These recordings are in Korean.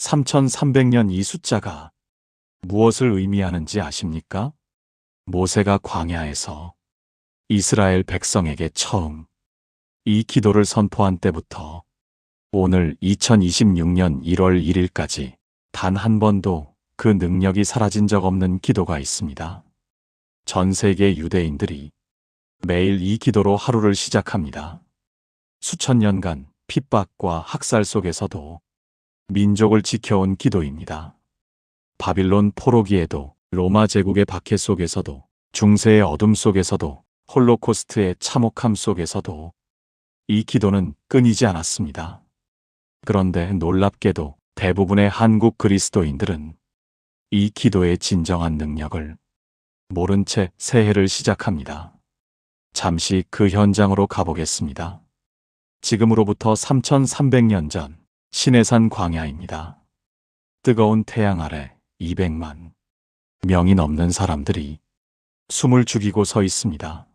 3300년 이 숫자가 무엇을 의미하는지 아십니까? 모세가 광야에서 이스라엘 백성에게 처음 이 기도를 선포한 때부터 오늘 2026년 1월 1일까지 단 한 번도 그 능력이 사라진 적 없는 기도가 있습니다. 전 세계 유대인들이 매일 이 기도로 하루를 시작합니다. 수천 년간 핍박과 학살 속에서도 민족을 지켜온 기도입니다. 바빌론 포로기에도, 로마 제국의 박해 속에서도, 중세의 어둠 속에서도, 홀로코스트의 참혹함 속에서도 이 기도는 끊이지 않았습니다. 그런데 놀랍게도 대부분의 한국 그리스도인들은 이 기도의 진정한 능력을 모른 채 새해를 시작합니다. 잠시 그 현장으로 가보겠습니다. 지금으로부터 3300년 전 시내산 광야입니다. 뜨거운 태양 아래 200만 명이 넘는 사람들이 숨을 죽이고 서 있습니다.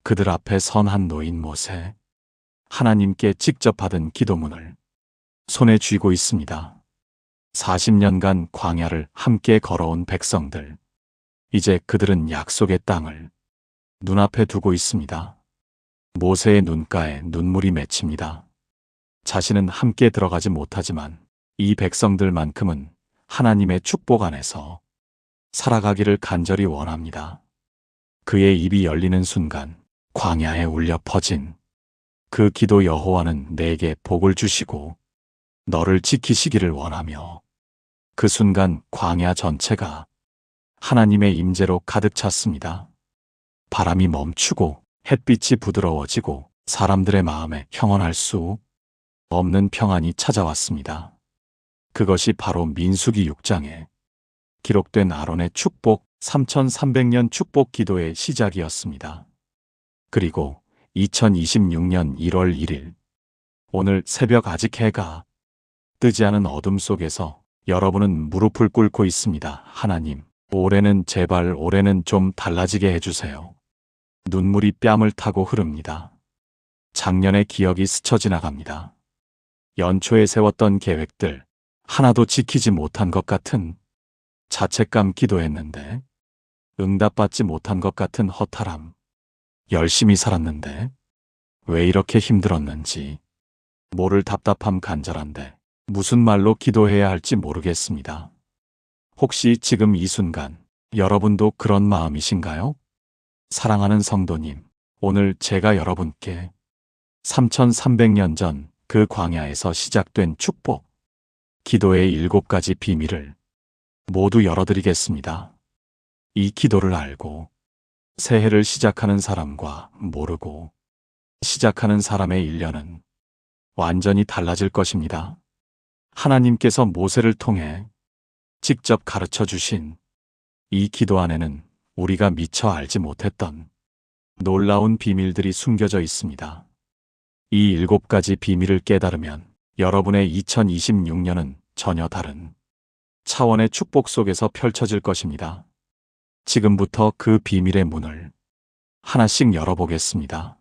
그들 앞에 선 한 노인 모세, 하나님께 직접 받은 기도문을 손에 쥐고 있습니다. 40년간 광야를 함께 걸어온 백성들, 이제 그들은 약속의 땅을 눈앞에 두고 있습니다. 모세의 눈가에 눈물이 맺힙니다. 자신은 함께 들어가지 못하지만 이 백성들만큼은 하나님의 축복 안에서 살아가기를 간절히 원합니다. 그의 입이 열리는 순간 광야에 울려 퍼진 그 기도, 여호와는 내게 복을 주시고 너를 지키시기를 원하며, 그 순간 광야 전체가 하나님의 임재로 가득 찼습니다. 바람이 멈추고 햇빛이 부드러워지고 사람들의 마음에 형언할 수 없는 평안이 찾아왔습니다. 그것이 바로 민수기 6장에 기록된 아론의 축복, 3300년 축복 기도의 시작이었습니다. 그리고 2026년 1월 1일, 오늘 새벽 아직 해가 뜨지 않은 어둠 속에서 여러분은 무릎을 꿇고 있습니다. 하나님, 올해는 제발 올해는 좀 달라지게 해주세요. 눈물이 뺨을 타고 흐릅니다. 작년의 기억이 스쳐 지나갑니다. 연초에 세웠던 계획들 하나도 지키지 못한 것 같은 자책감, 기도했는데 응답받지 못한 것 같은 허탈함, 열심히 살았는데 왜 이렇게 힘들었는지 모를 답답함, 간절한데 무슨 말로 기도해야 할지 모르겠습니다. 혹시 지금 이 순간 여러분도 그런 마음이신가요? 사랑하는 성도님, 오늘 제가 여러분께 3300년 전 그 광야에서 시작된 축복, 기도의 7가지 비밀을 모두 열어드리겠습니다. 이 기도를 알고 새해를 시작하는 사람과 모르고 시작하는 사람의 1년은 완전히 달라질 것입니다. 하나님께서 모세를 통해 직접 가르쳐 주신 이 기도 안에는 우리가 미처 알지 못했던 놀라운 비밀들이 숨겨져 있습니다. 이 7가지 비밀을 깨달으면 여러분의 2026년은 전혀 다른 차원의 축복 속에서 펼쳐질 것입니다. 지금부터 그 비밀의 문을 하나씩 열어보겠습니다.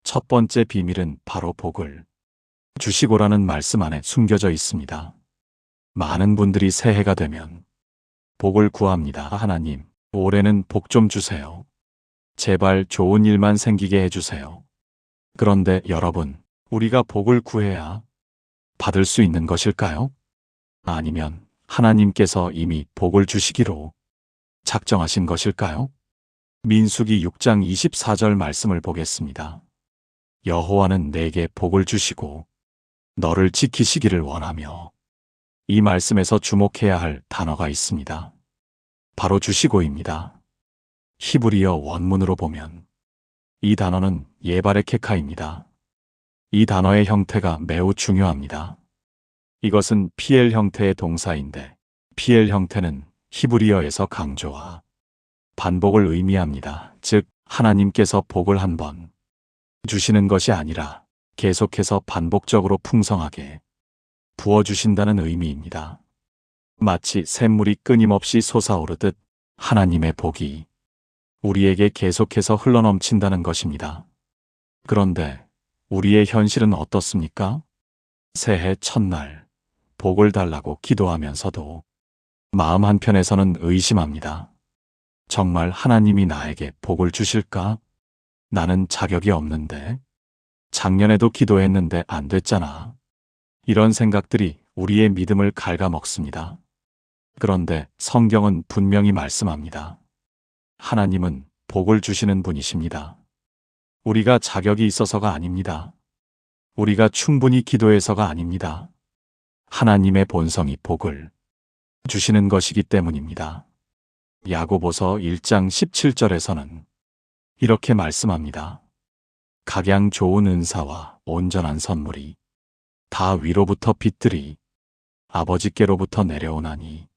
첫 번째 비밀은 바로 복을 주시고라는 말씀 안에 숨겨져 있습니다. 많은 분들이 새해가 되면 복을 구합니다. 하나님, 올해는 복 좀 주세요. 제발 좋은 일만 생기게 해주세요. 그런데 여러분, 우리가 복을 구해야 받을 수 있는 것일까요? 아니면 하나님께서 이미 복을 주시기로 작정하신 것일까요? 민수기 6장 24절 말씀을 보겠습니다. 여호와는 내게 복을 주시고 너를 지키시기를 원하며, 이 말씀에서 주목해야 할 단어가 있습니다. 바로 주시고입니다. 히브리어 원문으로 보면 이 단어는 예바레케카입니다. 이 단어의 형태가 매우 중요합니다. 이것은 PL 형태의 동사인데, PL 형태는 히브리어에서 강조와 반복을 의미합니다. 즉, 하나님께서 복을 한 번 주시는 것이 아니라 계속해서 반복적으로 풍성하게 부어주신다는 의미입니다. 마치 샘물이 끊임없이 솟아오르듯 하나님의 복이 우리에게 계속해서 흘러넘친다는 것입니다. 그런데 우리의 현실은 어떻습니까? 새해 첫날 복을 달라고 기도하면서도 마음 한편에서는 의심합니다. 정말 하나님이 나에게 복을 주실까? 나는 자격이 없는데. 작년에도 기도했는데 안 됐잖아. 이런 생각들이 우리의 믿음을 갉아먹습니다. 그런데 성경은 분명히 말씀합니다. 하나님은 복을 주시는 분이십니다. 우리가 자격이 있어서가 아닙니다. 우리가 충분히 기도해서가 아닙니다. 하나님의 본성이 복을 주시는 것이기 때문입니다. 야고보서 1장 17절에서는 이렇게 말씀합니다. 각양 좋은 은사와 온전한 선물이 다 위로부터 빛들이 아버지께로부터 내려오나니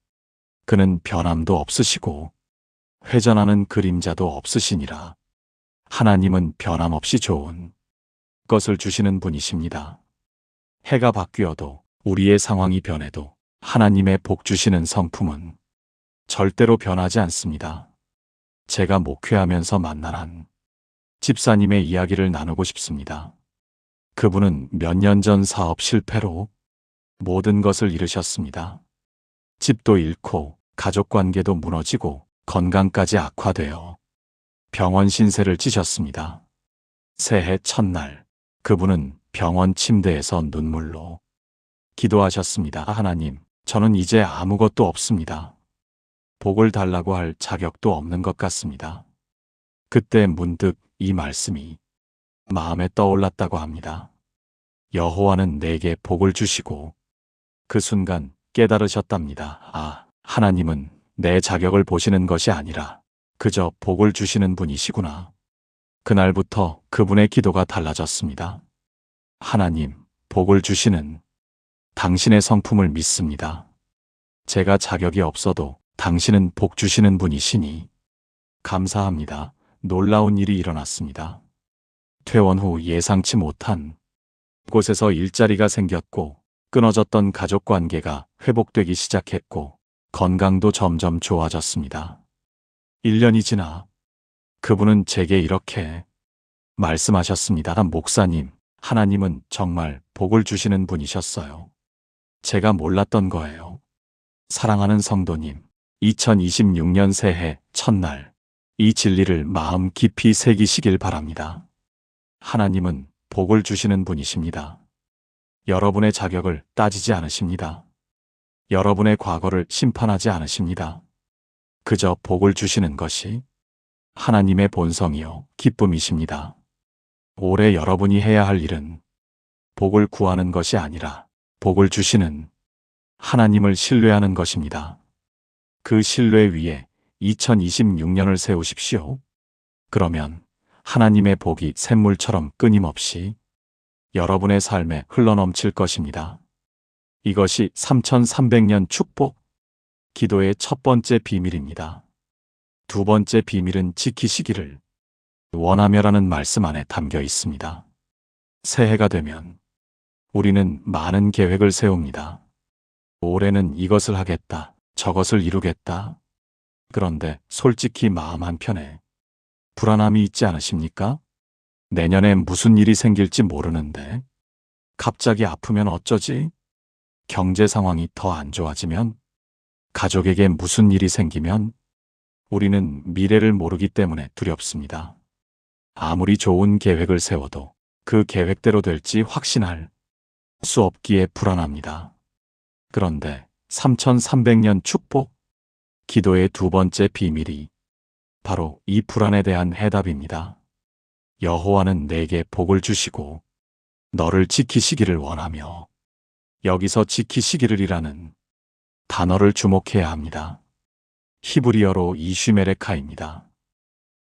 그는 변함도 없으시고 회전하는 그림자도 없으시니라. 하나님은 변함없이 좋은 것을 주시는 분이십니다. 해가 바뀌어도 우리의 상황이 변해도 하나님의 복 주시는 성품은 절대로 변하지 않습니다. 제가 목회하면서 만난 한 집사님의 이야기를 나누고 싶습니다. 그분은 몇 년 전 사업 실패로 모든 것을 잃으셨습니다. 집도 잃고 가족관계도 무너지고 건강까지 악화되어 병원 신세를 지셨습니다. 새해 첫날 그분은 병원 침대에서 눈물로 기도하셨습니다. 하나님, 저는 이제 아무것도 없습니다. 복을 달라고 할 자격도 없는 것 같습니다. 그때 문득 이 말씀이 마음에 떠올랐다고 합니다. 여호와는 내게 복을 주시고 그 순간 깨달으셨답니다. 아, 하나님은 내 자격을 보시는 것이 아니라 그저 복을 주시는 분이시구나. 그날부터 그분의 기도가 달라졌습니다. 하나님, 복을 주시는 당신의 성품을 믿습니다. 제가 자격이 없어도 당신은 복 주시는 분이시니 감사합니다. 놀라운 일이 일어났습니다. 퇴원 후 예상치 못한 곳에서 일자리가 생겼고 끊어졌던 가족 관계가 회복되기 시작했고 건강도 점점 좋아졌습니다. 1년이 지나 그분은 제게 이렇게 말씀하셨습니다. 목사님, 하나님은 정말 복을 주시는 분이셨어요. 제가 몰랐던 거예요. 사랑하는 성도님, 2026년 새해 첫날 이 진리를 마음 깊이 새기시길 바랍니다. 하나님은 복을 주시는 분이십니다. 여러분의 자격을 따지지 않으십니다. 여러분의 과거를 심판하지 않으십니다. 그저 복을 주시는 것이 하나님의 본성이요 기쁨이십니다. 올해 여러분이 해야 할 일은 복을 구하는 것이 아니라 복을 주시는 하나님을 신뢰하는 것입니다. 그 신뢰 위에 2026년을 세우십시오. 그러면 하나님의 복이 샘물처럼 끊임없이 여러분의 삶에 흘러넘칠 것입니다. 이것이 3300년 축복, 기도의 첫 번째 비밀입니다. 두 번째 비밀은 지키시기를 원하며라는 말씀 안에 담겨 있습니다. 새해가 되면 우리는 많은 계획을 세웁니다. 올해는 이것을 하겠다, 저것을 이루겠다. 그런데 솔직히 마음 한편에 불안함이 있지 않으십니까? 내년에 무슨 일이 생길지 모르는데 갑자기 아프면 어쩌지? 경제 상황이 더 안 좋아지면? 가족에게 무슨 일이 생기면? 우리는 미래를 모르기 때문에 두렵습니다. 아무리 좋은 계획을 세워도 그 계획대로 될지 확신할 수 없기에 불안합니다. 그런데 3300년 축복, 기도의 두 번째 비밀이 바로 이 불안에 대한 해답입니다. 여호와는 내게 복을 주시고 너를 지키시기를 원하며, 여기서 지키시기를이라는 단어를 주목해야 합니다. 히브리어로 이슈메레카입니다.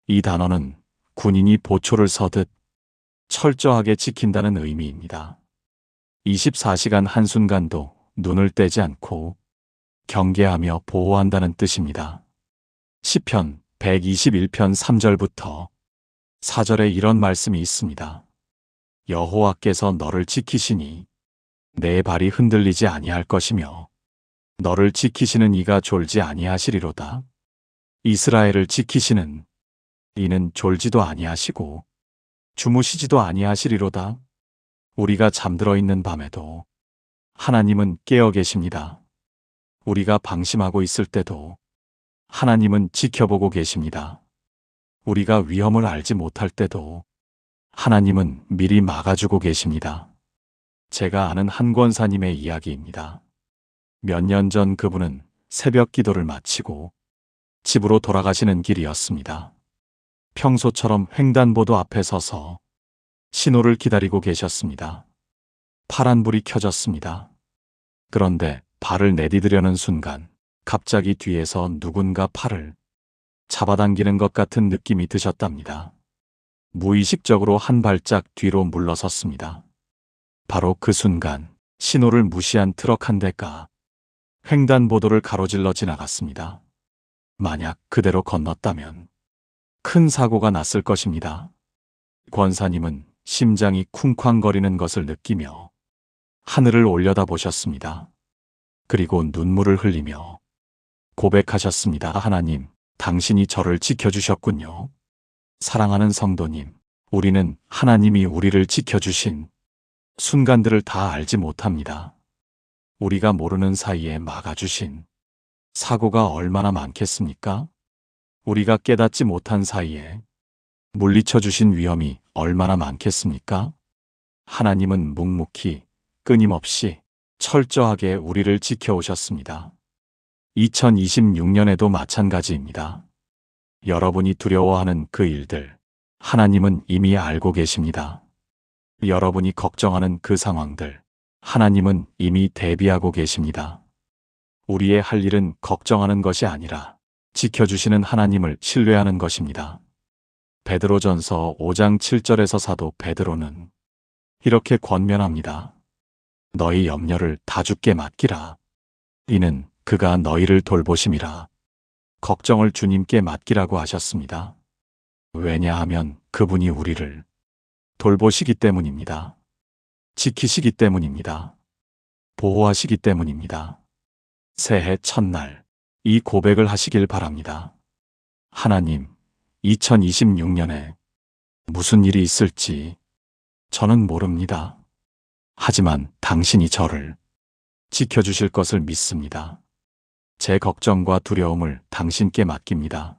이 단어는 군인이 보초를 서듯 철저하게 지킨다는 의미입니다. 24시간 한순간도 눈을 떼지 않고 경계하며 보호한다는 뜻입니다. 시편 121편 3절부터 4절에 이런 말씀이 있습니다. 여호와께서 너를 지키시니 내 발이 흔들리지 아니할 것이며 너를 지키시는 이가 졸지 아니하시리로다. 이스라엘을 지키시는 이는 졸지도 아니하시고 주무시지도 아니하시리로다. 우리가 잠들어 있는 밤에도 하나님은 깨어 계십니다. 우리가 방심하고 있을 때도 하나님은 지켜보고 계십니다. 우리가 위험을 알지 못할 때도 하나님은 미리 막아주고 계십니다. 제가 아는 한 권사님의 이야기입니다. 몇 년 전 그분은 새벽 기도를 마치고 집으로 돌아가시는 길이었습니다. 평소처럼 횡단보도 앞에 서서 신호를 기다리고 계셨습니다. 파란불이 켜졌습니다. 그런데 발을 내디디려는 순간 갑자기 뒤에서 누군가 팔을 잡아당기는 것 같은 느낌이 드셨답니다. 무의식적으로 한 발짝 뒤로 물러섰습니다. 바로 그 순간 신호를 무시한 트럭 한 대가 횡단보도를 가로질러 지나갔습니다. 만약 그대로 건넜다면 큰 사고가 났을 것입니다. 권사님은 심장이 쿵쾅거리는 것을 느끼며 하늘을 올려다보셨습니다. 그리고 눈물을 흘리며 고백하셨습니다. 하나님, 당신이 저를 지켜주셨군요. 사랑하는 성도님, 우리는 하나님이 우리를 지켜주신 순간들을 다 알지 못합니다. 우리가 모르는 사이에 막아주신 사고가 얼마나 많겠습니까? 우리가 깨닫지 못한 사이에 물리쳐 주신 위험이 얼마나 많겠습니까? 하나님은 묵묵히 끊임없이 철저하게 우리를 지켜오셨습니다. 2026년에도 마찬가지입니다. 여러분이 두려워하는 그 일들, 하나님은 이미 알고 계십니다. 여러분이 걱정하는 그 상황들, 하나님은 이미 대비하고 계십니다. 우리의 할 일은 걱정하는 것이 아니라 지켜주시는 하나님을 신뢰하는 것입니다. 베드로전서 5장 7절에서 사도 베드로는 이렇게 권면합니다. 너희 염려를 다 주께 맡기라. 이는 그가 너희를 돌보심이라. 걱정을 주님께 맡기라고 하셨습니다. 왜냐하면 그분이 우리를 돌보시기 때문입니다. 지키시기 때문입니다. 보호하시기 때문입니다. 새해 첫날 이 고백을 하시길 바랍니다. 하나님, 2026년에 무슨 일이 있을지 저는 모릅니다. 하지만 당신이 저를 지켜주실 것을 믿습니다. 제 걱정과 두려움을 당신께 맡깁니다.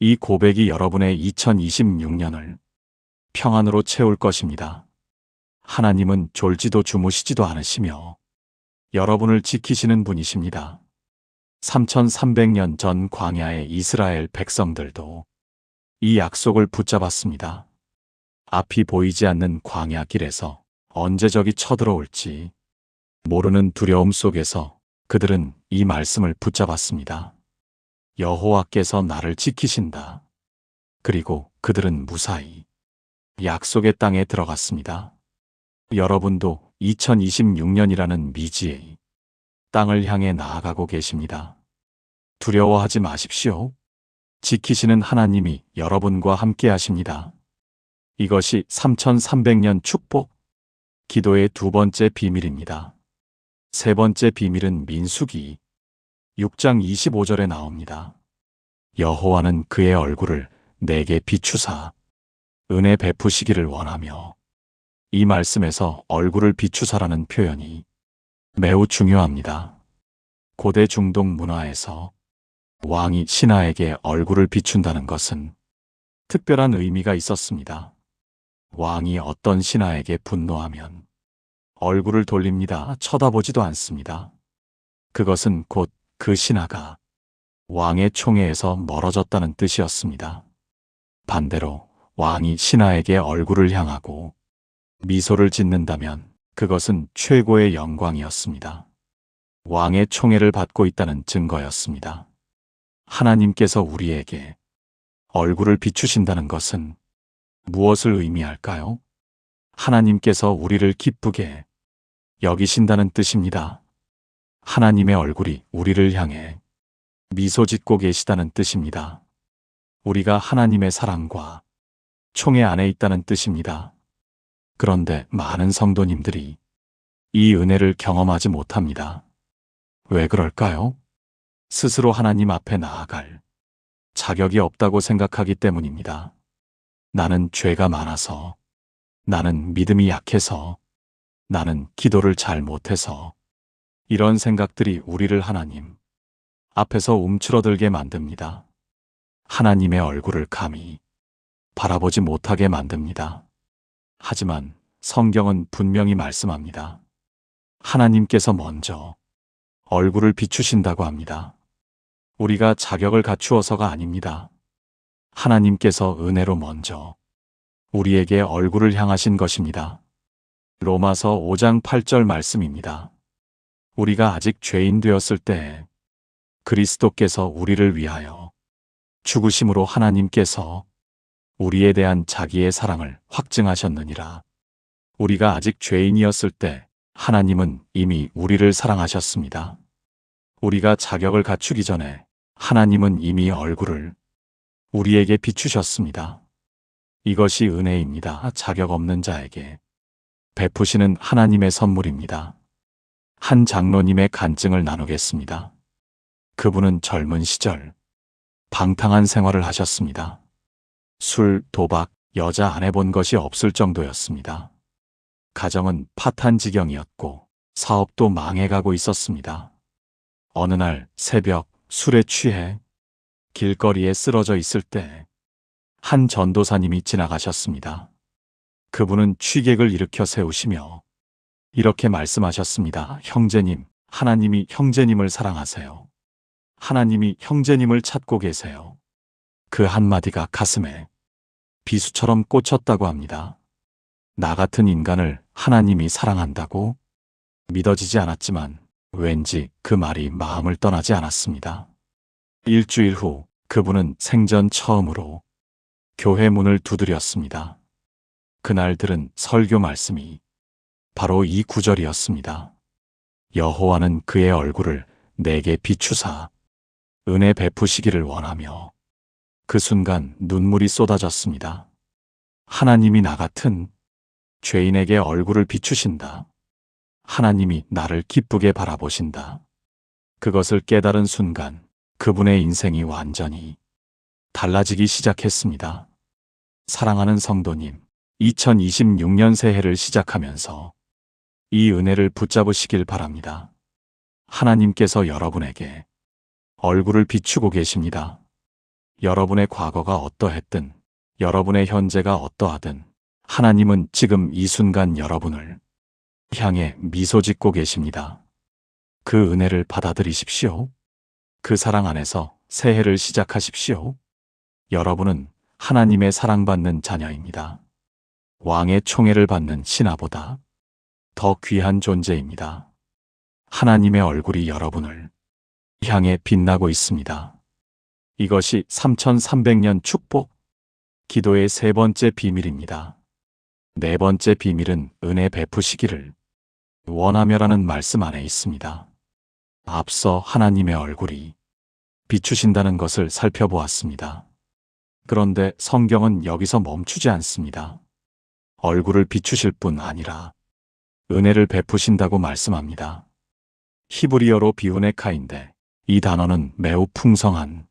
이 고백이 여러분의 2026년을 평안으로 채울 것입니다. 하나님은 졸지도 주무시지도 않으시며 여러분을 지키시는 분이십니다. 3300년 전 광야의 이스라엘 백성들도 이 약속을 붙잡았습니다. 앞이 보이지 않는 광야 길에서 언제 적이 쳐들어올지 모르는 두려움 속에서 그들은 이 말씀을 붙잡았습니다. 여호와께서 나를 지키신다. 그리고 그들은 무사히 약속의 땅에 들어갔습니다. 여러분도 2026년이라는 미지의 땅을 향해 나아가고 계십니다. 두려워하지 마십시오. 지키시는 하나님이 여러분과 함께 하십니다. 이것이 3300년 축복, 기도의 두 번째 비밀입니다. 세 번째 비밀은 민수기 6장 25절에 나옵니다. 여호와는 그의 얼굴을 내게 비추사 은혜 베푸시기를 원하며, 이 말씀에서 얼굴을 비추사라는 표현이 매우 중요합니다. 고대 중동 문화에서 왕이 신하에게 얼굴을 비춘다는 것은 특별한 의미가 있었습니다. 왕이 어떤 신하에게 분노하면 얼굴을 돌립니다. 쳐다보지도 않습니다. 그것은 곧 그 신하가 왕의 총애에서 멀어졌다는 뜻이었습니다. 반대로 왕이 신하에게 얼굴을 향하고 미소를 짓는다면 그것은 최고의 영광이었습니다. 왕의 총애를 받고 있다는 증거였습니다. 하나님께서 우리에게 얼굴을 비추신다는 것은 무엇을 의미할까요? 하나님께서 우리를 기쁘게 여기신다는 뜻입니다. 하나님의 얼굴이 우리를 향해 미소 짓고 계시다는 뜻입니다. 우리가 하나님의 사랑과 총애 안에 있다는 뜻입니다. 그런데 많은 성도님들이 이 은혜를 경험하지 못합니다. 왜 그럴까요? 스스로 하나님 앞에 나아갈 자격이 없다고 생각하기 때문입니다. 나는 죄가 많아서, 나는 믿음이 약해서, 나는 기도를 잘 못해서. 이런 생각들이 우리를 하나님 앞에서 움츠러들게 만듭니다. 하나님의 얼굴을 감히 바라보지 못하게 만듭니다. 하지만 성경은 분명히 말씀합니다. 하나님께서 먼저 얼굴을 비추신다고 합니다. 우리가 자격을 갖추어서가 아닙니다. 하나님께서 은혜로 먼저 우리에게 얼굴을 향하신 것입니다. 로마서 5장 8절 말씀입니다. 우리가 아직 죄인 되었을 때 그리스도께서 우리를 위하여 죽으심으로 하나님께서 우리에 대한 자기의 사랑을 확증하셨느니라. 우리가 아직 죄인이었을 때 하나님은 이미 우리를 사랑하셨습니다. 우리가 자격을 갖추기 전에 하나님은 이미 얼굴을 우리에게 비추셨습니다. 이것이 은혜입니다. 자격 없는 자에게 베푸시는 하나님의 선물입니다. 한 장로님의 간증을 나누겠습니다. 그분은 젊은 시절 방탕한 생활을 하셨습니다. 술, 도박, 여자 안 해본 것이 없을 정도였습니다. 가정은 파탄 지경이었고 사업도 망해가고 있었습니다. 어느 날 새벽 술에 취해 길거리에 쓰러져 있을 때 한 전도사님이 지나가셨습니다. 그분은 취객을 일으켜 세우시며 이렇게 말씀하셨습니다. 형제님, 하나님이 형제님을 사랑하세요. 하나님이 형제님을 찾고 계세요. 그 한마디가 가슴에 비수처럼 꽂혔다고 합니다. 나 같은 인간을 하나님이 사랑한다고? 믿어지지 않았지만 왠지 그 말이 마음을 떠나지 않았습니다. 일주일 후 그분은 생전 처음으로 교회 문을 두드렸습니다. 그날 들은 설교 말씀이 바로 이 구절이었습니다. 여호와는 그의 얼굴을 내게 비추사 은혜 베푸시기를 원하며. 그 순간 눈물이 쏟아졌습니다. 하나님이 나 같은 죄인에게 얼굴을 비추신다. 하나님이 나를 기쁘게 바라보신다. 그것을 깨달은 순간 그분의 인생이 완전히 달라지기 시작했습니다. 사랑하는 성도님, 2026년 새해를 시작하면서 이 은혜를 붙잡으시길 바랍니다. 하나님께서 여러분에게 얼굴을 비추고 계십니다. 여러분의 과거가 어떠했든, 여러분의 현재가 어떠하든, 하나님은 지금 이 순간 여러분을 향해 미소 짓고 계십니다. 그 은혜를 받아들이십시오. 그 사랑 안에서 새해를 시작하십시오. 여러분은 하나님의 사랑받는 자녀입니다. 왕의 총애를 받는 신하보다 더 귀한 존재입니다. 하나님의 얼굴이 여러분을 향해 빛나고 있습니다. 이것이 3300년 축복, 기도의 세 번째 비밀입니다. 네 번째 비밀은 은혜 베푸시기를 원하며라는 말씀 안에 있습니다. 앞서 하나님의 얼굴이 비추신다는 것을 살펴보았습니다. 그런데 성경은 여기서 멈추지 않습니다. 얼굴을 비추실 뿐 아니라 은혜를 베푸신다고 말씀합니다. 히브리어로 비우네카인데 이 단어는 매우 풍성한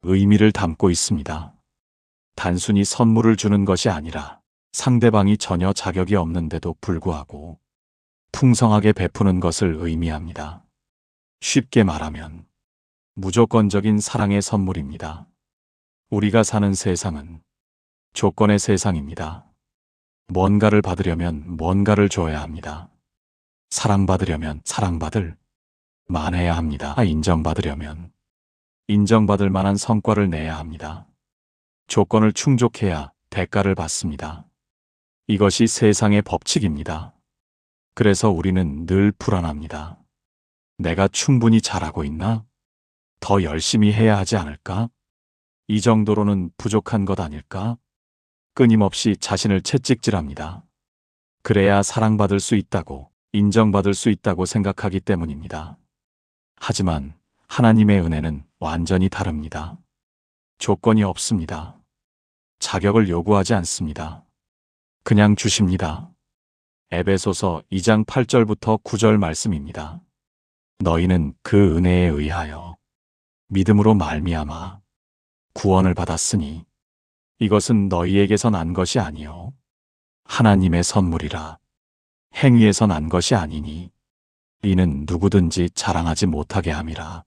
의미를 담고 있습니다. 단순히 선물을 주는 것이 아니라 상대방이 전혀 자격이 없는데도 불구하고 풍성하게 베푸는 것을 의미합니다. 쉽게 말하면 무조건적인 사랑의 선물입니다. 우리가 사는 세상은 조건의 세상입니다. 뭔가를 받으려면 뭔가를 줘야 합니다. 사랑받으려면 사랑받을 만해야 합니다. 인정받으려면 인정받을 만한 성과를 내야 합니다. 조건을 충족해야 대가를 받습니다. 이것이 세상의 법칙입니다. 그래서 우리는 늘 불안합니다. 내가 충분히 잘하고 있나? 더 열심히 해야 하지 않을까? 이 정도로는 부족한 것 아닐까? 끊임없이 자신을 채찍질합니다. 그래야 사랑받을 수 있다고, 인정받을 수 있다고 생각하기 때문입니다. 하지만 하나님의 은혜는 완전히 다릅니다. 조건이 없습니다. 자격을 요구하지 않습니다. 그냥 주십니다. 에베소서 2장 8절부터 9절 말씀입니다. 너희는 그 은혜에 의하여 믿음으로 말미암아 구원을 받았으니 이것은 너희에게서 난 것이 아니요 하나님의 선물이라. 행위에서 난 것이 아니니 이는 누구든지 자랑하지 못하게 함이라.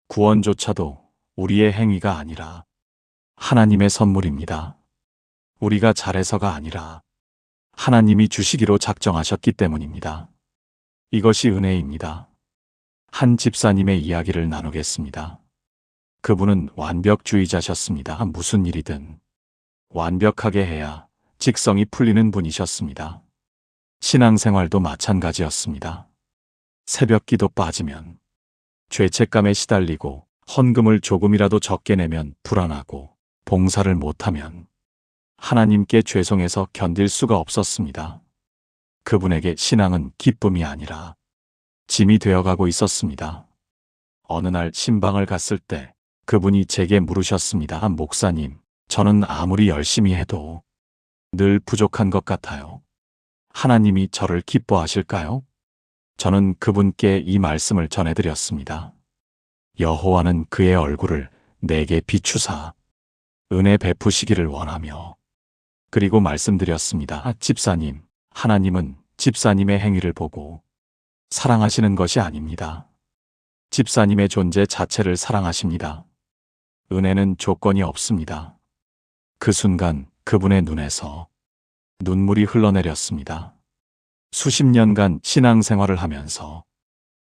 구원조차도 우리의 행위가 아니라 하나님의 선물입니다. 우리가 잘해서가 아니라 하나님이 주시기로 작정하셨기 때문입니다. 이것이 은혜입니다. 한 집사님의 이야기를 나누겠습니다. 그분은 완벽주의자셨습니다. 무슨 일이든 완벽하게 해야 직성이 풀리는 분이셨습니다. 신앙생활도 마찬가지였습니다. 새벽기도 빠지면 죄책감에 시달리고 헌금을 조금이라도 적게 내면 불안하고 봉사를 못하면 하나님께 죄송해서 견딜 수가 없었습니다. 그분에게 신앙은 기쁨이 아니라 짐이 되어가고 있었습니다. 어느 날 신방을 갔을 때 그분이 제게 물으셨습니다. 목사님, 저는 아무리 열심히 해도 늘 부족한 것 같아요. 하나님이 저를 기뻐하실까요? 저는 그분께 이 말씀을 전해드렸습니다. 여호와는 그의 얼굴을 내게 비추사 은혜 베푸시기를 원하며, 그리고 말씀드렸습니다. 집사님, 하나님은 집사님의 행위를 보고 사랑하시는 것이 아닙니다. 집사님의 존재 자체를 사랑하십니다. 은혜는 조건이 없습니다. 그 순간 그분의 눈에서 눈물이 흘러내렸습니다. 수십 년간 신앙생활을 하면서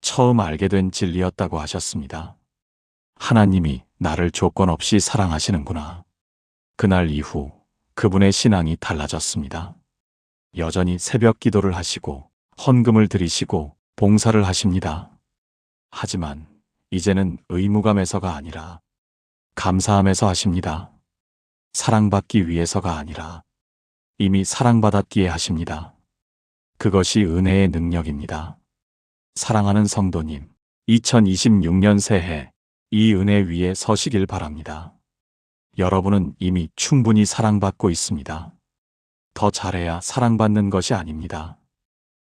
처음 알게 된 진리였다고 하셨습니다. 하나님이 나를 조건 없이 사랑하시는구나. 그날 이후 그분의 신앙이 달라졌습니다. 여전히 새벽 기도를 하시고 헌금을 드리시고 봉사를 하십니다. 하지만 이제는 의무감에서가 아니라 감사함에서 하십니다. 사랑받기 위해서가 아니라 이미 사랑받았기에 하십니다. 그것이 은혜의 능력입니다. 사랑하는 성도님, 2026년 새해 이 은혜 위에 서시길 바랍니다. 여러분은 이미 충분히 사랑받고 있습니다. 더 잘해야 사랑받는 것이 아닙니다.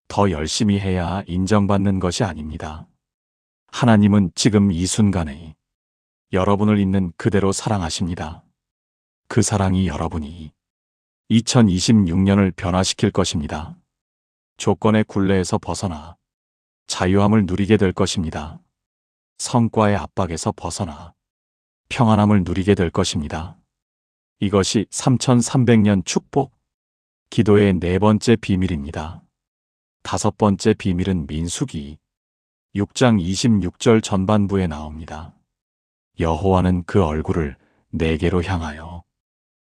더 열심히 해야 인정받는 것이 아닙니다. 하나님은 지금 이 순간에 여러분을 있는 그대로 사랑하십니다. 그 사랑이 여러분이 2026년을 변화시킬 것입니다. 조건의 굴레에서 벗어나 자유함을 누리게 될 것입니다. 성과의 압박에서 벗어나 평안함을 누리게 될 것입니다. 이것이 3300년 축복, 기도의 네 번째 비밀입니다. 다섯 번째 비밀은 민수기 6장 26절 전반부에 나옵니다. 여호와는 그 얼굴을 내게로 향하여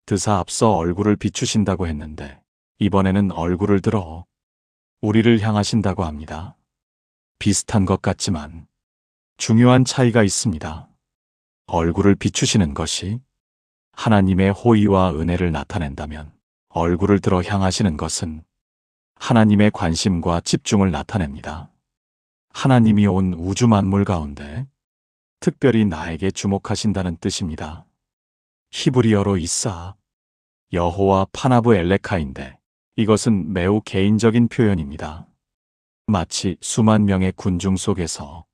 드사 앞서 얼굴을 비추신다고 했는데 이번에는 얼굴을 들어 우리를 향하신다고 합니다. 비슷한 것 같지만 중요한 차이가 있습니다. 얼굴을 비추시는 것이 하나님의 호의와 은혜를 나타낸다면, 얼굴을 들어 향하시는 것은 하나님의 관심과 집중을 나타냅니다. 하나님이 온 우주 만물 가운데 특별히 나에게 주목하신다는 뜻입니다. 히브리어로 이사, 여호와 파나브 엘레카인데 이것은 매우 개인적인 표현입니다. 마치 수만 명의 군중 속에서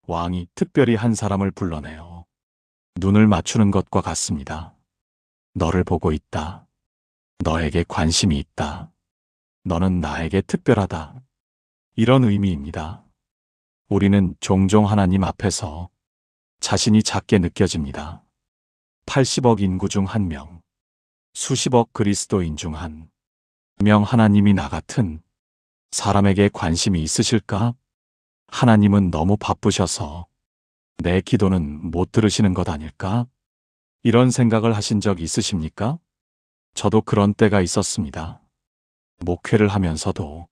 왕이 특별히 한 사람을 불러내어 눈을 맞추는 것과 같습니다. 너를 보고 있다. 너에게 관심이 있다. 너는 나에게 특별하다. 이런 의미입니다. 우리는 종종 하나님 앞에서 자신이 작게 느껴집니다. 80억 인구 중 1명, 수십억 그리스도인 중 1명 하나님이 나 같은 사람에게 관심이 있으실까? 하나님은 너무 바쁘셔서 내 기도는 못 들으시는 것 아닐까? 이런 생각을 하신 적 있으십니까? 저도 그런 때가 있었습니다. 목회를 하면서도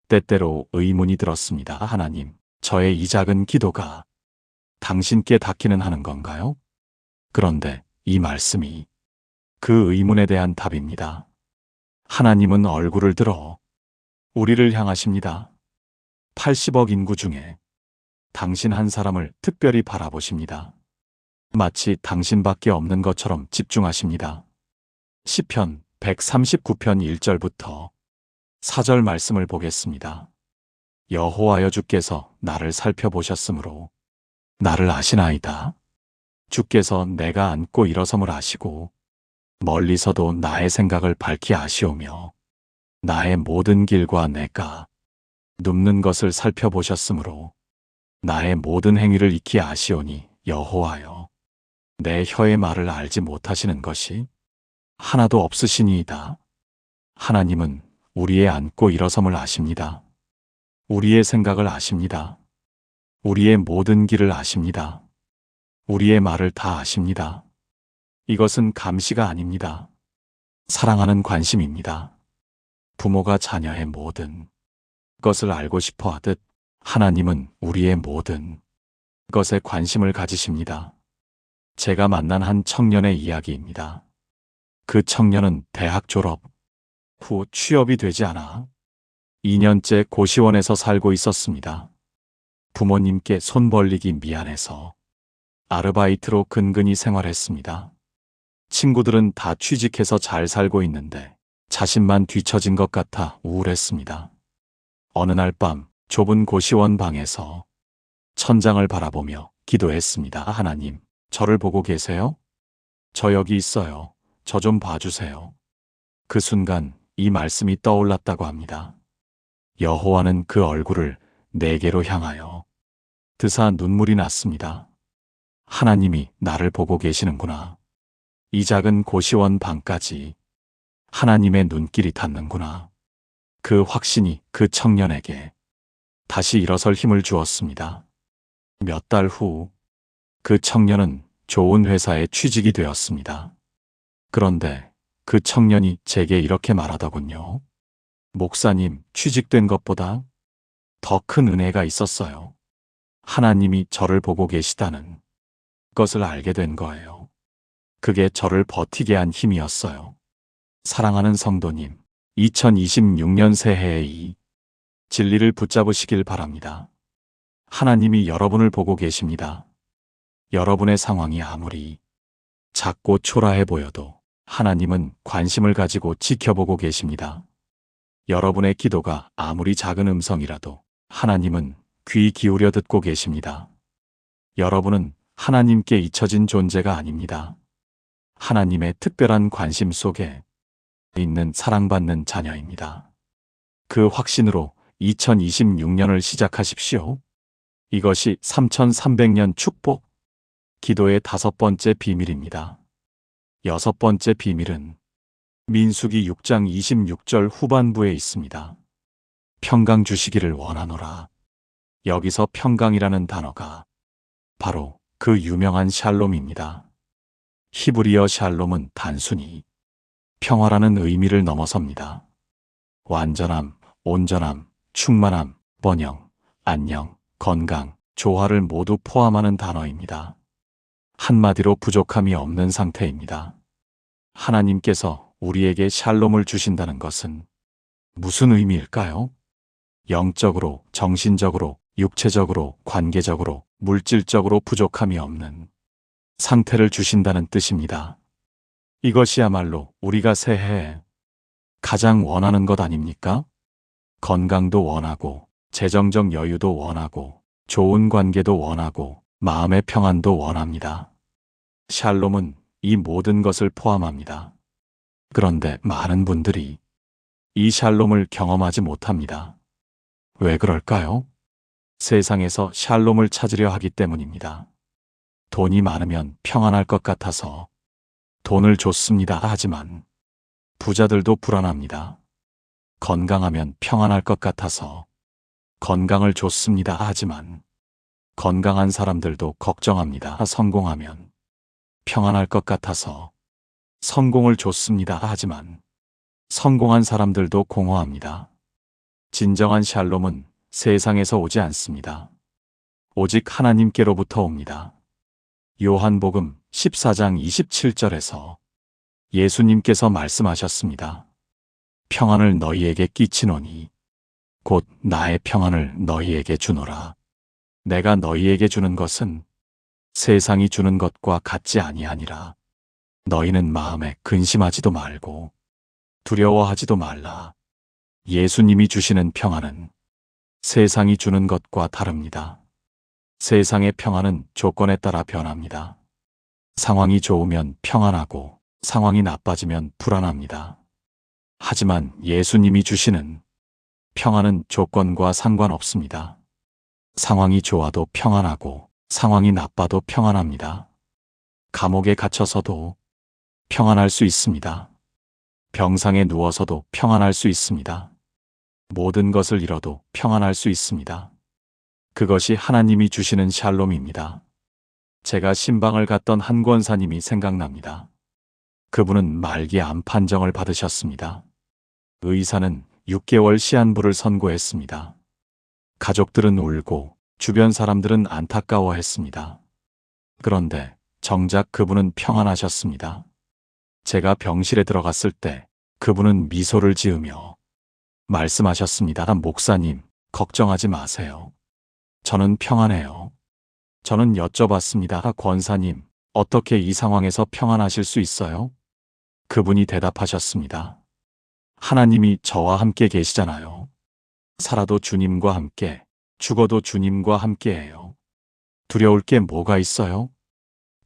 때때로 의문이 들었습니다. 하나님, 저의 이 작은 기도가 당신께 닿기는 하는 건가요? 그런데 이 말씀이 그 의문에 대한 답입니다. 하나님은 얼굴을 들어 우리를 향하십니다. 80억 인구 중에 당신 한 사람을 특별히 바라보십니다. 마치 당신밖에 없는 것처럼 집중하십니다. 시편 139편 1절부터 4절 말씀을 보겠습니다. 여호와여, 주께서 나를 살펴보셨으므로 나를 아시나이다. 주께서 내가 앉고 일어섬을 아시고 멀리서도 나의 생각을 밝히 아시오며 나의 모든 길과 내가 눕는 것을 살펴보셨으므로 나의 모든 행위를 익히 아시오니 여호와여, 내 혀의 말을 알지 못하시는 것이 하나도 없으시니이다. 하나님은 우리의 앉고 일어섬을 아십니다. 우리의 생각을 아십니다. 우리의 모든 길을 아십니다. 우리의 말을 다 아십니다. 이것은 감시가 아닙니다. 사랑하는 관심입니다. 부모가 자녀의 모든 것을 알고 싶어 하듯 하나님은 우리의 모든 것에 관심을 가지십니다. 제가 만난 한 청년의 이야기입니다. 그 청년은 대학 졸업 후 취업이 되지 않아 2년째 고시원에서 살고 있었습니다. 부모님께 손 벌리기 미안해서 아르바이트로 근근히 생활했습니다. 친구들은 다 취직해서 잘 살고 있는데 자신만 뒤처진 것 같아 우울했습니다. 어느 날 밤 좁은 고시원 방에서 천장을 바라보며 기도했습니다. 하나님, 저를 보고 계세요? 저 여기 있어요. 저 좀 봐주세요. 그 순간 이 말씀이 떠올랐다고 합니다. 여호와는 그 얼굴을 내게로 향하여 드사 눈물이 났습니다. 하나님이 나를 보고 계시는구나. 이 작은 고시원 방까지 하나님의 눈길이 닿는구나. 그 확신이 그 청년에게 다시 일어설 힘을 주었습니다. 몇 달 후 그 청년은 좋은 회사에 취직이 되었습니다. 그런데 그 청년이 제게 이렇게 말하더군요. 목사님, 취직된 것보다 더 큰 은혜가 있었어요. 하나님이 저를 보고 계시다는 것을 알게 된 거예요. 그게 저를 버티게 한 힘이었어요. 사랑하는 성도님, 2026년 새해에 이 진리를 붙잡으시길 바랍니다. 하나님이 여러분을 보고 계십니다. 여러분의 상황이 아무리 작고 초라해 보여도 하나님은 관심을 가지고 지켜보고 계십니다. 여러분의 기도가 아무리 작은 음성이라도 하나님은 귀 기울여 듣고 계십니다. 여러분은 하나님께 잊혀진 존재가 아닙니다. 하나님의 특별한 관심 속에 있는 사랑받는 자녀입니다. 그 확신으로 2026년을 시작하십시오. 이것이 3300년 축복 기도의 5번째 비밀입니다. 6번째 비밀은 민수기 6장 26절 후반부에 있습니다. 평강 주시기를 원하노라. 여기서 평강이라는 단어가 바로 그 유명한 샬롬입니다. 히브리어 샬롬은 단순히 평화라는 의미를 넘어섭니다. 완전함, 온전함, 충만함, 번영, 안녕, 건강, 조화를 모두 포함하는 단어입니다. 한마디로 부족함이 없는 상태입니다. 하나님께서 우리에게 샬롬을 주신다는 것은 무슨 의미일까요? 영적으로, 정신적으로, 육체적으로, 관계적으로, 물질적으로 부족함이 없는 상태를 주신다는 뜻입니다. 이것이야말로 우리가 새해에 가장 원하는 것 아닙니까? 건강도 원하고, 재정적 여유도 원하고, 좋은 관계도 원하고, 마음의 평안도 원합니다. 샬롬은 이 모든 것을 포함합니다. 그런데 많은 분들이 이 샬롬을 경험하지 못합니다. 왜 그럴까요? 세상에서 샬롬을 찾으려 하기 때문입니다. 돈이 많으면 평안할 것 같아서 돈을 줬습니다. 하지만 부자들도 불안합니다. 건강하면 평안할 것 같아서 건강을 줬습니다. 하지만 건강한 사람들도 걱정합니다. 성공하면 평안할 것 같아서 성공을 줬습니다. 하지만 성공한 사람들도 공허합니다. 진정한 샬롬은 세상에서 오지 않습니다. 오직 하나님께로부터 옵니다. 요한복음 14장 27절에서 예수님께서 말씀하셨습니다. 평안을 너희에게 끼치노니 곧 나의 평안을 너희에게 주노라. 내가 너희에게 주는 것은 세상이 주는 것과 같지 아니하니라. 너희는 마음에 근심하지도 말고 두려워하지도 말라. 예수님이 주시는 평안은 세상이 주는 것과 다릅니다. 세상의 평안은 조건에 따라 변합니다. 상황이 좋으면 평안하고 상황이 나빠지면 불안합니다. 하지만 예수님이 주시는 평안은 조건과 상관없습니다. 상황이 좋아도 평안하고 상황이 나빠도 평안합니다. 감옥에 갇혀서도 평안할 수 있습니다. 병상에 누워서도 평안할 수 있습니다. 모든 것을 잃어도 평안할 수 있습니다. 그것이 하나님이 주시는 샬롬입니다. 제가 신방을 갔던 한 권사님이 생각납니다. 그분은 말기 암 판정을 받으셨습니다. 의사는 6개월 시한부를 선고했습니다. 가족들은 울고 주변 사람들은 안타까워했습니다. 그런데 정작 그분은 평안하셨습니다. 제가 병실에 들어갔을 때 그분은 미소를 지으며 말씀하셨습니다. 목사님, 걱정하지 마세요. 저는 평안해요. 저는 여쭤봤습니다. 권사님, 어떻게 이 상황에서 평안하실 수 있어요? 그분이 대답하셨습니다. 하나님이 저와 함께 계시잖아요. 살아도 주님과 함께, 죽어도 주님과 함께해요. 두려울 게 뭐가 있어요?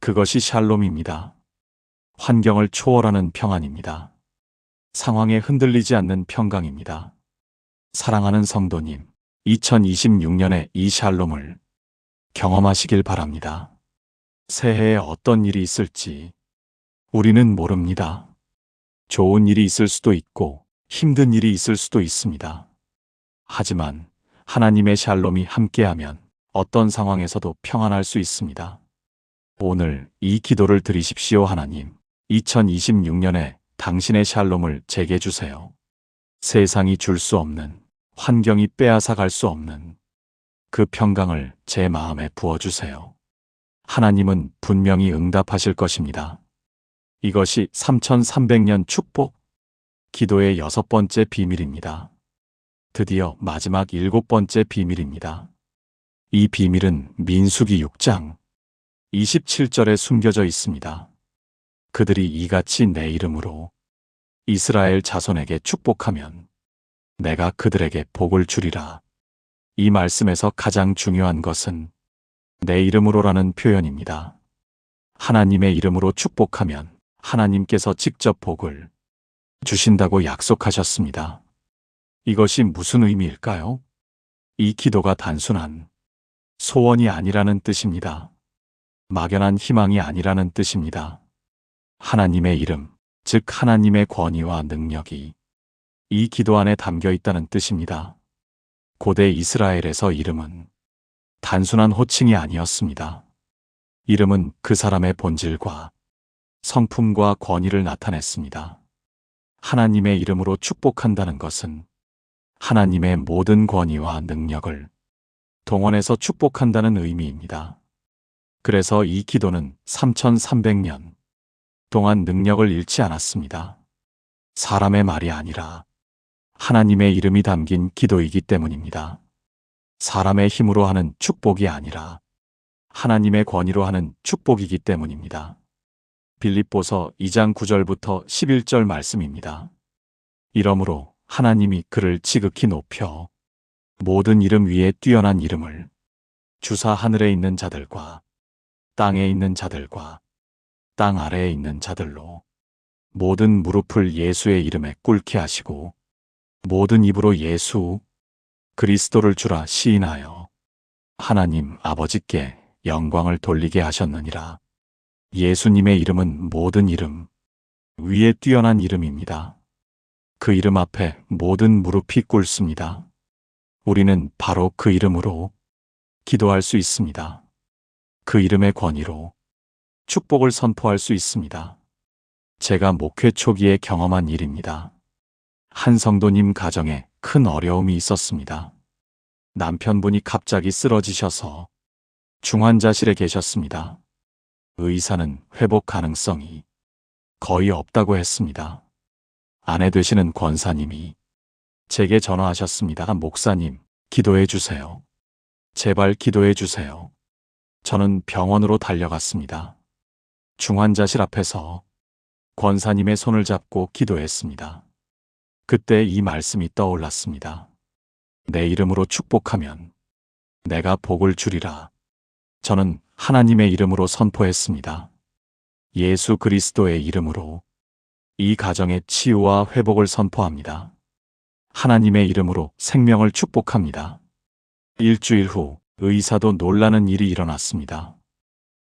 그것이 샬롬입니다. 환경을 초월하는 평안입니다. 상황에 흔들리지 않는 평강입니다. 사랑하는 성도님, 2026년에 이 샬롬을 경험하시길 바랍니다. 새해에 어떤 일이 있을지 우리는 모릅니다. 좋은 일이 있을 수도 있고 힘든 일이 있을 수도 있습니다. 하지만 하나님의 샬롬이 함께하면 어떤 상황에서도 평안할 수 있습니다. 오늘 이 기도를 드리십시오. 하나님, 2026년에 당신의 샬롬을 제게 주세요. 세상이 줄 수 없는, 환경이 빼앗아 갈 수 없는 그 평강을 제 마음에 부어주세요. 하나님은 분명히 응답하실 것입니다. 이것이 3300년 축복, 기도의 6번째 비밀입니다. 드디어 마지막 7번째 비밀입니다. 이 비밀은 민수기 6장 27절에 숨겨져 있습니다. 그들이 이같이 내 이름으로 이스라엘 자손에게 축복하면 내가 그들에게 복을 주리라. 이 말씀에서 가장 중요한 것은 내 이름으로라는 표현입니다. 하나님의 이름으로 축복하면 하나님께서 직접 복을 주신다고 약속하셨습니다. 이것이 무슨 의미일까요? 이 기도가 단순한 소원이 아니라는 뜻입니다. 막연한 희망이 아니라는 뜻입니다. 하나님의 이름, 즉 하나님의 권위와 능력이 이 기도 안에 담겨 있다는 뜻입니다. 고대 이스라엘에서 이름은 단순한 호칭이 아니었습니다. 이름은 그 사람의 본질과 성품과 권위를 나타냈습니다. 하나님의 이름으로 축복한다는 것은 하나님의 모든 권위와 능력을 동원해서 축복한다는 의미입니다. 그래서 이 기도는 3300년 동안 능력을 잃지 않았습니다. 사람의 말이 아니라 하나님의 이름이 담긴 기도이기 때문입니다. 사람의 힘으로 하는 축복이 아니라 하나님의 권위로 하는 축복이기 때문입니다. 빌립보서 2장 9절부터 11절 말씀입니다. 이러므로 하나님이 그를 지극히 높여 모든 이름 위에 뛰어난 이름을 주사 하늘에 있는 자들과 땅에 있는 자들과 땅 아래에 있는 자들로 모든 무릎을 예수의 이름에 꿇게 하시고 모든 입으로 예수 그리스도를 주라 시인하여 하나님 아버지께 영광을 돌리게 하셨느니라. 예수님의 이름은 모든 이름 위에 뛰어난 이름입니다. 그 이름 앞에 모든 무릎이 꿇습니다. 우리는 바로 그 이름으로 기도할 수 있습니다. 그 이름의 권위로 축복을 선포할 수 있습니다. 제가 목회 초기에 경험한 일입니다. 한 성도님 가정에 큰 어려움이 있었습니다. 남편분이 갑자기 쓰러지셔서 중환자실에 계셨습니다. 의사는 회복 가능성이 거의 없다고 했습니다. 아내 되시는 권사님이 제게 전화하셨습니다. 목사님, 기도해 주세요. 제발 기도해 주세요. 저는 병원으로 달려갔습니다. 중환자실 앞에서 권사님의 손을 잡고 기도했습니다. 그때 이 말씀이 떠올랐습니다. 내 이름으로 축복하면 내가 복을 주리라. 저는 하나님의 이름으로 선포했습니다. 예수 그리스도의 이름으로 이 가정의 치유와 회복을 선포합니다. 하나님의 이름으로 생명을 축복합니다. 일주일 후 의사도 놀라는 일이 일어났습니다.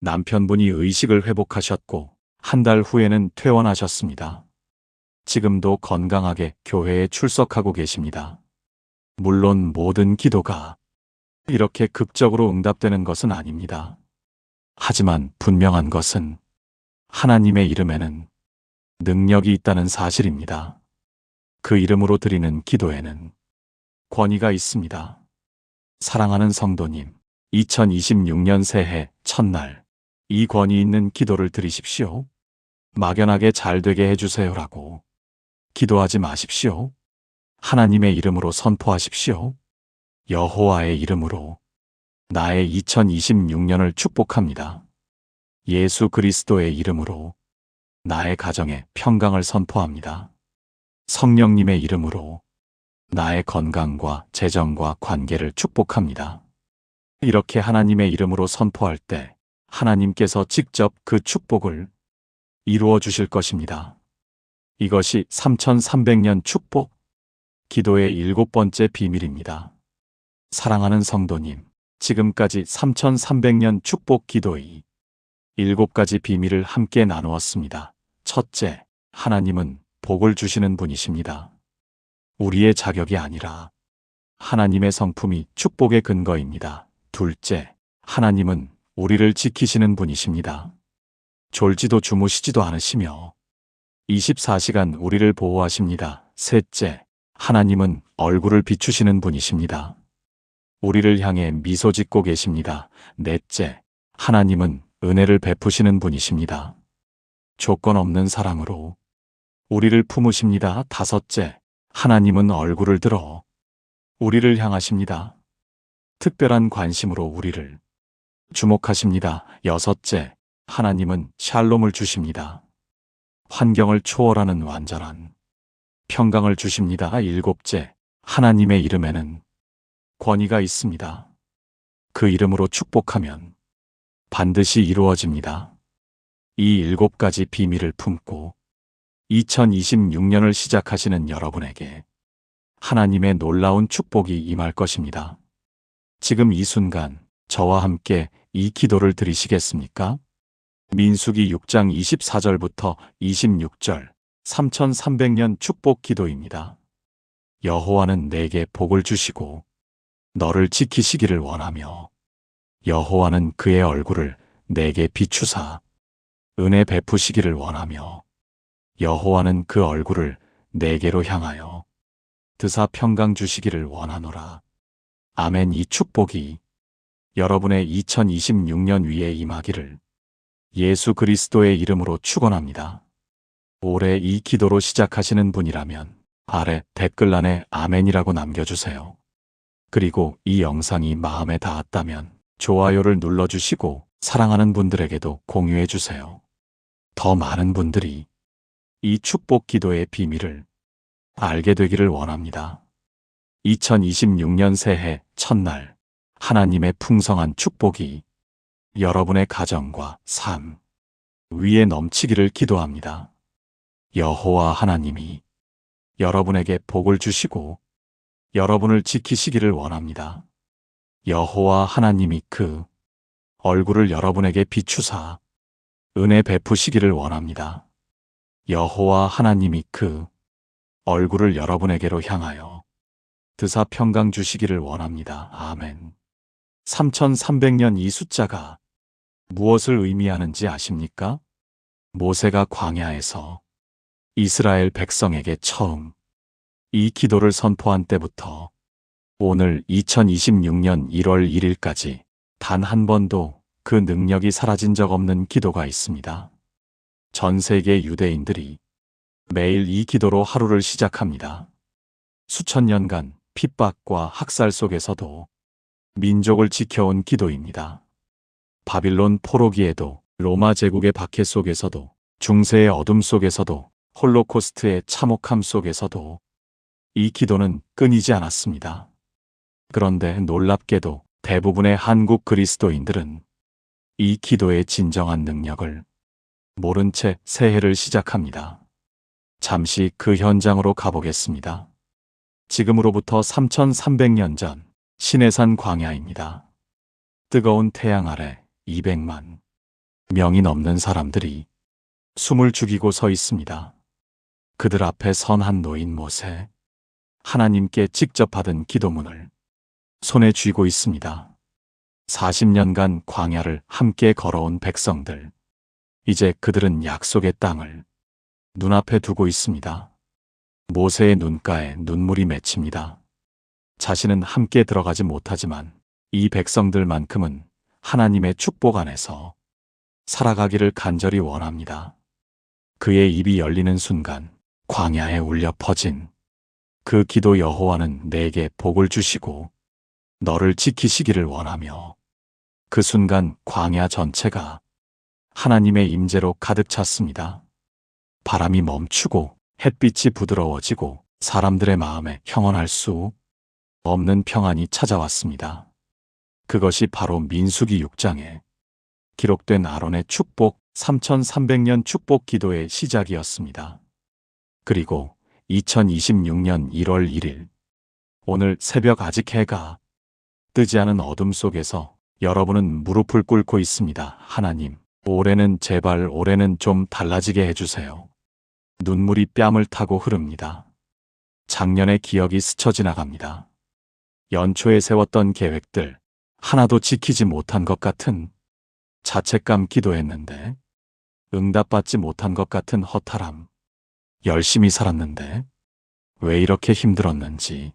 남편분이 의식을 회복하셨고 한 달 후에는 퇴원하셨습니다. 지금도 건강하게 교회에 출석하고 계십니다. 물론 모든 기도가 이렇게 극적으로 응답되는 것은 아닙니다. 하지만 분명한 것은 하나님의 이름에는 능력이 있다는 사실입니다. 그 이름으로 드리는 기도에는 권위가 있습니다. 사랑하는 성도님, 2026년 새해 첫날 이 권위 있는 기도를 드리십시오. 막연하게 잘 되게 해주세요라고 기도하지 마십시오. 하나님의 이름으로 선포하십시오. 여호와의 이름으로 나의 2026년을 축복합니다. 예수 그리스도의 이름으로 나의 가정에 평강을 선포합니다. 성령님의 이름으로 나의 건강과 재정과 관계를 축복합니다. 이렇게 하나님의 이름으로 선포할 때 하나님께서 직접 그 축복을 이루어 주실 것입니다. 이것이 3300년 축복, 기도의 7번째 비밀입니다. 사랑하는 성도님, 지금까지 3300년 축복 기도의 7가지 비밀을 함께 나누었습니다. 첫째, 하나님은 복을 주시는 분이십니다. 우리의 자격이 아니라 하나님의 성품이 축복의 근거입니다. 둘째, 하나님은 우리를 지키시는 분이십니다. 졸지도 주무시지도 않으시며 24시간 우리를 보호하십니다. 셋째, 하나님은 얼굴을 비추시는 분이십니다. 우리를 향해 미소 짓고 계십니다. 넷째, 하나님은 은혜를 베푸시는 분이십니다. 조건 없는 사랑으로 우리를 품으십니다. 다섯째, 하나님은 얼굴을 들어 우리를 향하십니다. 특별한 관심으로 우리를 주목하십니다. 여섯째, 하나님은 샬롬을 주십니다. 환경을 초월하는 완전한 평강을 주십니다. 일곱째, 하나님의 이름에는 권위가 있습니다. 그 이름으로 축복하면 반드시 이루어집니다. 이 7가지 비밀을 품고 2026년을 시작하시는 여러분에게 하나님의 놀라운 축복이 임할 것입니다. 지금 이 순간 저와 함께 이 기도를 드리시겠습니까? 민수기 6장 24절부터 26절 3300년 축복 기도입니다. 여호와는 내게 복을 주시고 너를 지키시기를 원하며 여호와는 그의 얼굴을 내게 비추사 은혜 베푸시기를 원하며 여호와는 그 얼굴을 내게로 향하여 드사 평강 주시기를 원하노라. 아멘. 이 축복이 여러분의 2026년 위에 임하기를 예수 그리스도의 이름으로 축원합니다. 올해 이 기도로 시작하시는 분이라면 아래 댓글란에 아멘이라고 남겨주세요. 그리고 이 영상이 마음에 닿았다면 좋아요를 눌러주시고 사랑하는 분들에게도 공유해주세요. 더 많은 분들이 이 축복 기도의 비밀을 알게 되기를 원합니다. 2026년 새해 첫날 하나님의 풍성한 축복이 여러분의 가정과 삶 위에 넘치기를 기도합니다. 여호와 하나님이 여러분에게 복을 주시고 여러분을 지키시기를 원합니다. 여호와 하나님이 그 얼굴을 여러분에게 비추사 은혜 베푸시기를 원합니다. 여호와 하나님이 그 얼굴을 여러분에게로 향하여 드사 평강 주시기를 원합니다. 아멘. 3300년 이 숫자가 무엇을 의미하는지 아십니까? 모세가 광야에서 이스라엘 백성에게 처음 이 기도를 선포한 때부터 오늘 2026년 1월 1일까지 단 한 번도 그 능력이 사라진 적 없는 기도가 있습니다. 전 세계 유대인들이 매일 이 기도로 하루를 시작합니다. 수천 년간 핍박과 학살 속에서도 민족을 지켜온 기도입니다. 바빌론 포로기에도 로마 제국의 박해 속에서도 중세의 어둠 속에서도 홀로코스트의 참혹함 속에서도 이 기도는 끊이지 않았습니다. 그런데 놀랍게도 대부분의 한국 그리스도인들은 이 기도의 진정한 능력을 모른 채 새해를 시작합니다. 잠시 그 현장으로 가보겠습니다. 지금으로부터 3300년 전 시내산 광야입니다. 뜨거운 태양 아래 200만 명이 넘는 사람들이 숨을 죽이고 서 있습니다. 그들 앞에 선 한 노인 모세, 하나님께 직접 받은 기도문을 손에 쥐고 있습니다. 40년간 광야를 함께 걸어온 백성들, 이제 그들은 약속의 땅을 눈앞에 두고 있습니다. 모세의 눈가에 눈물이 맺힙니다. 자신은 함께 들어가지 못하지만 이 백성들만큼은 하나님의 축복 안에서 살아가기를 간절히 원합니다. 그의 입이 열리는 순간 광야에 울려 퍼진 그 기도, 여호와는 내게 복을 주시고 너를 지키시기를 원하며, 그 순간 광야 전체가 하나님의 임재로 가득 찼습니다. 바람이 멈추고 햇빛이 부드러워지고 사람들의 마음에 형언할 수 없는 평안이 찾아왔습니다. 그것이 바로 민수기 6장에 기록된 아론의 축복, 3300년 축복 기도의 시작이었습니다. 그리고 2026년 1월 1일, 오늘 새벽 아직 해가 뜨지 않은 어둠 속에서 여러분은 무릎을 꿇고 있습니다. 하나님, 올해는 제발 올해는 좀 달라지게 해주세요. 눈물이 뺨을 타고 흐릅니다. 작년의 기억이 스쳐 지나갑니다. 연초에 세웠던 계획들 하나도 지키지 못한 것 같은 자책감, 기도했는데 응답받지 못한 것 같은 허탈함, 열심히 살았는데 왜 이렇게 힘들었는지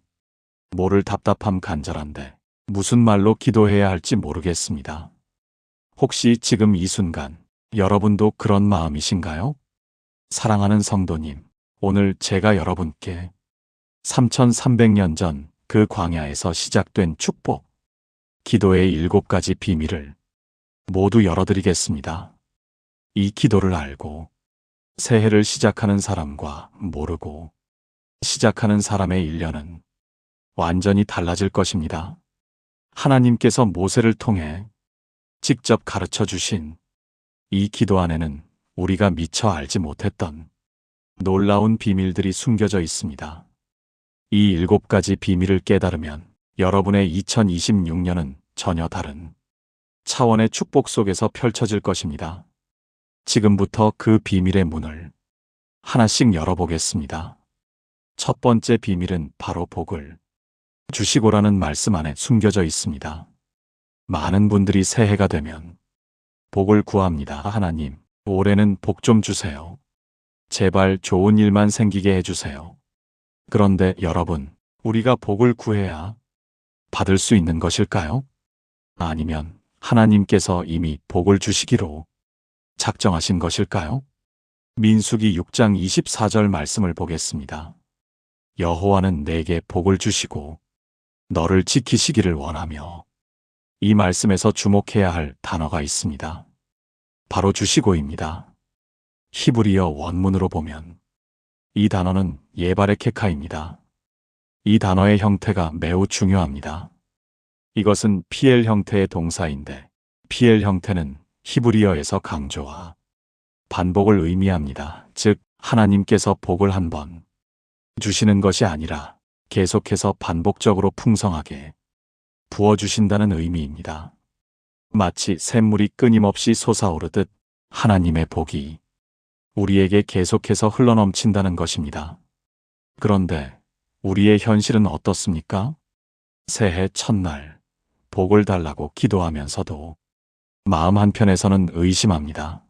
모를 답답함, 간절한데 무슨 말로 기도해야 할지 모르겠습니다. 혹시 지금 이 순간 여러분도 그런 마음이신가요? 사랑하는 성도님, 오늘 제가 여러분께 3300년 전 그 광야에서 시작된 축복, 기도의 7가지 비밀을 모두 열어드리겠습니다. 이 기도를 알고 새해를 시작하는 사람과 모르고 시작하는 사람의 1년은 완전히 달라질 것입니다. 하나님께서 모세를 통해 직접 가르쳐 주신 이 기도 안에는 우리가 미처 알지 못했던 놀라운 비밀들이 숨겨져 있습니다. 이 7가지 비밀을 깨달으면 여러분의 2026년은 전혀 다른 차원의 축복 속에서 펼쳐질 것입니다. 지금부터 그 비밀의 문을 하나씩 열어보겠습니다. 첫 번째 비밀은 바로 복을 주시고라는 말씀 안에 숨겨져 있습니다. 많은 분들이 새해가 되면 복을 구합니다. 하나님, 올해는 복 좀 주세요. 제발 좋은 일만 생기게 해주세요. 그런데 여러분, 우리가 복을 구해야 받을 수 있는 것일까요? 아니면 하나님께서 이미 복을 주시기로 작정하신 것일까요? 민수기 6장 24절 말씀을 보겠습니다. 여호와는 내게 복을 주시고 너를 지키시기를 원하며, 이 말씀에서 주목해야 할 단어가 있습니다. 바로 주시고입니다. 히브리어 원문으로 보면 이 단어는 예바레케카입니다. 이 단어의 형태가 매우 중요합니다. 이것은 PL 형태의 동사인데, PL 형태는 히브리어에서 강조와 반복을 의미합니다. 즉, 하나님께서 복을 한 번 주시는 것이 아니라 계속해서 반복적으로 풍성하게 부어주신다는 의미입니다. 마치 샘물이 끊임없이 솟아오르듯 하나님의 복이 우리에게 계속해서 흘러넘친다는 것입니다. 그런데 우리의 현실은 어떻습니까? 새해 첫날 복을 달라고 기도하면서도 마음 한편에서는 의심합니다.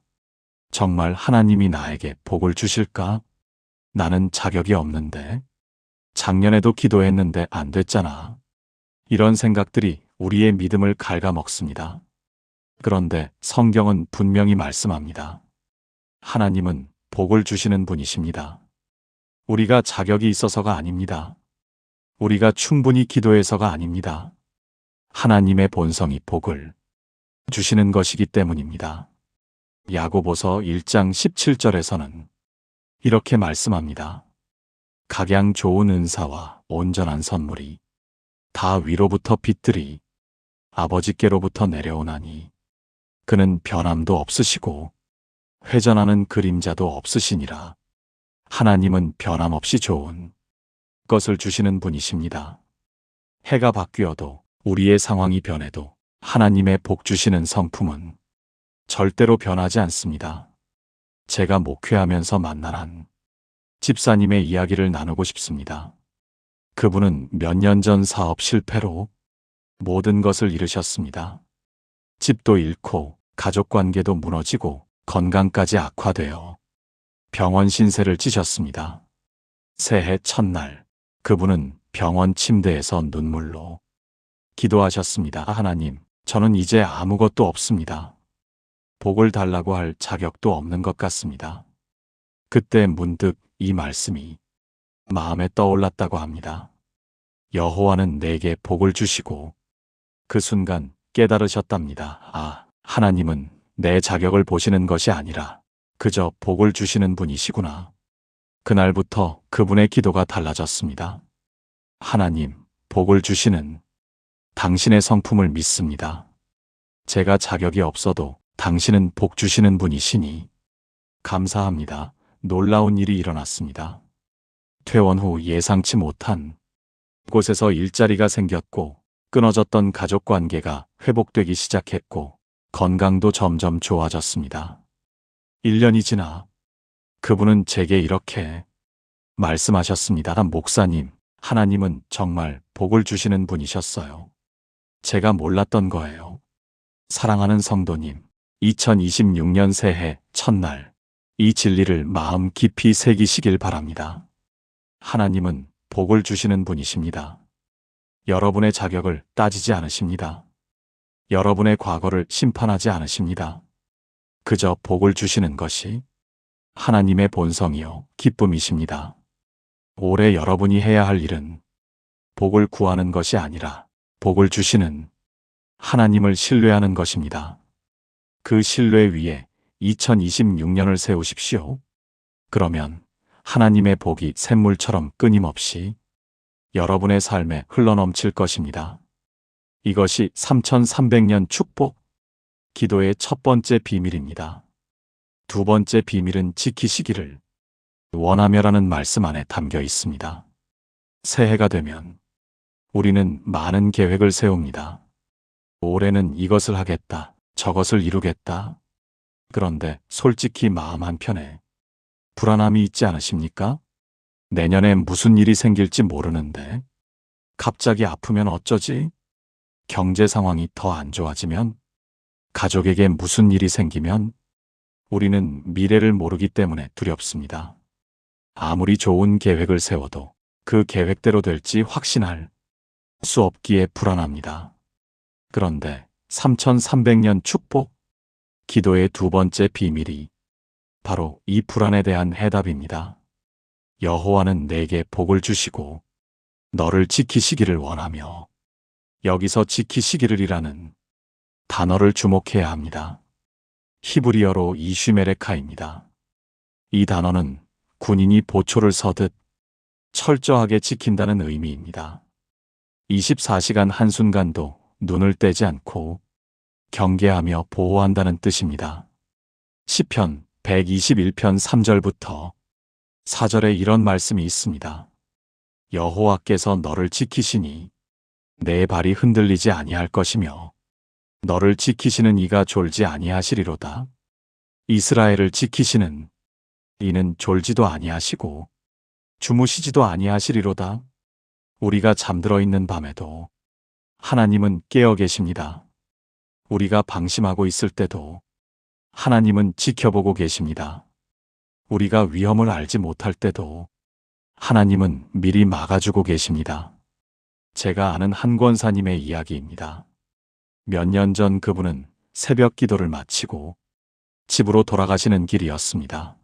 정말 하나님이 나에게 복을 주실까? 나는 자격이 없는데, 작년에도 기도했는데 안 됐잖아. 이런 생각들이 우리의 믿음을 갉아먹습니다. 그런데 성경은 분명히 말씀합니다. 하나님은 복을 주시는 분이십니다. 우리가 자격이 있어서가 아닙니다. 우리가 충분히 기도해서가 아닙니다. 하나님의 본성이 복을 주시는 것이기 때문입니다. 야고보서 1장 17절에서는 이렇게 말씀합니다. 각양 좋은 은사와 온전한 선물이 다 위로부터 빛들이 아버지께로부터 내려오나니, 그는 변함도 없으시고 회전하는 그림자도 없으시니라. 하나님은 변함없이 좋은 것을 주시는 분이십니다. 해가 바뀌어도 우리의 상황이 변해도 하나님의 복 주시는 성품은 절대로 변하지 않습니다. 제가 목회하면서 만난 한 집사님의 이야기를 나누고 싶습니다. 그분은 몇 년 전 사업 실패로 모든 것을 잃으셨습니다. 집도 잃고 가족 관계도 무너지고 건강까지 악화되어 병원 신세를 지셨습니다. 새해 첫날 그분은 병원 침대에서 눈물로 기도하셨습니다. 하나님, 저는 이제 아무것도 없습니다. 복을 달라고 할 자격도 없는 것 같습니다. 그때 문득 이 말씀이 마음에 떠올랐다고 합니다. 여호와는 내게 복을 주시고 그 순간 깨달으셨답니다. 아, 하나님은 내 자격을 보시는 것이 아니라 그저 복을 주시는 분이시구나. 그날부터 그분의 기도가 달라졌습니다. 하나님, 복을 주시는 당신의 성품을 믿습니다. 제가 자격이 없어도 당신은 복 주시는 분이시니 감사합니다. 놀라운 일이 일어났습니다. 퇴원 후 예상치 못한 곳에서 일자리가 생겼고 끊어졌던 가족 관계가 회복되기 시작했고 건강도 점점 좋아졌습니다. 1년이 지나 그분은 제게 이렇게 말씀하셨습니다. 목사님, 하나님은 정말 복을 주시는 분이셨어요. 제가 몰랐던 거예요. 사랑하는 성도님, 2026년 새해 첫날 이 진리를 마음 깊이 새기시길 바랍니다. 하나님은 복을 주시는 분이십니다. 여러분의 자격을 따지지 않으십니다. 여러분의 과거를 심판하지 않으십니다. 그저 복을 주시는 것이 하나님의 본성이요 기쁨이십니다. 올해 여러분이 해야 할 일은 복을 구하는 것이 아니라 복을 주시는 하나님을 신뢰하는 것입니다. 그 신뢰 위에 2026년을 세우십시오. 그러면 하나님의 복이 샘물처럼 끊임없이 여러분의 삶에 흘러넘칠 것입니다. 이것이 3300년 축복 기도의 첫 번째 비밀입니다. 두 번째 비밀은 지키시기를 원하며라는 말씀 안에 담겨 있습니다. 새해가 되면 우리는 많은 계획을 세웁니다. 올해는 이것을 하겠다, 저것을 이루겠다. 그런데 솔직히 마음 한편에 불안함이 있지 않으십니까? 내년에 무슨 일이 생길지 모르는데 갑자기 아프면 어쩌지? 경제 상황이 더 안 좋아지면? 가족에게 무슨 일이 생기면? 우리는 미래를 모르기 때문에 두렵습니다. 아무리 좋은 계획을 세워도 그 계획대로 될지 확신할 수 없기에 불안합니다. 그런데 3300년 축복 기도의 두 번째 비밀이 바로 이 불안에 대한 해답입니다. 여호와는 내게 복을 주시고 너를 지키시기를 원하며 여기서 지키시기를 이라는 단어를 주목해야 합니다. 히브리어로 이슈메레카입니다. 이 단어는 군인이 보초를 서듯 철저하게 지킨다는 의미입니다. 24시간 한순간도 눈을 떼지 않고 경계하며 보호한다는 뜻입니다. 시편 121편 3절부터 4절에 이런 말씀이 있습니다. 여호와께서 너를 지키시니 내 발이 흔들리지 아니할 것이며 너를 지키시는 이가 졸지 아니하시리로다. 이스라엘을 지키시는 이는 졸지도 아니하시고 주무시지도 아니하시리로다. 우리가 잠들어 있는 밤에도 하나님은 깨어 계십니다. 우리가 방심하고 있을 때도 하나님은 지켜보고 계십니다. 우리가 위험을 알지 못할 때도 하나님은 미리 막아주고 계십니다. 제가 아는 한 권사님의 이야기입니다. 몇 년 전 그분은 새벽 기도를 마치고 집으로 돌아가시는 길이었습니다.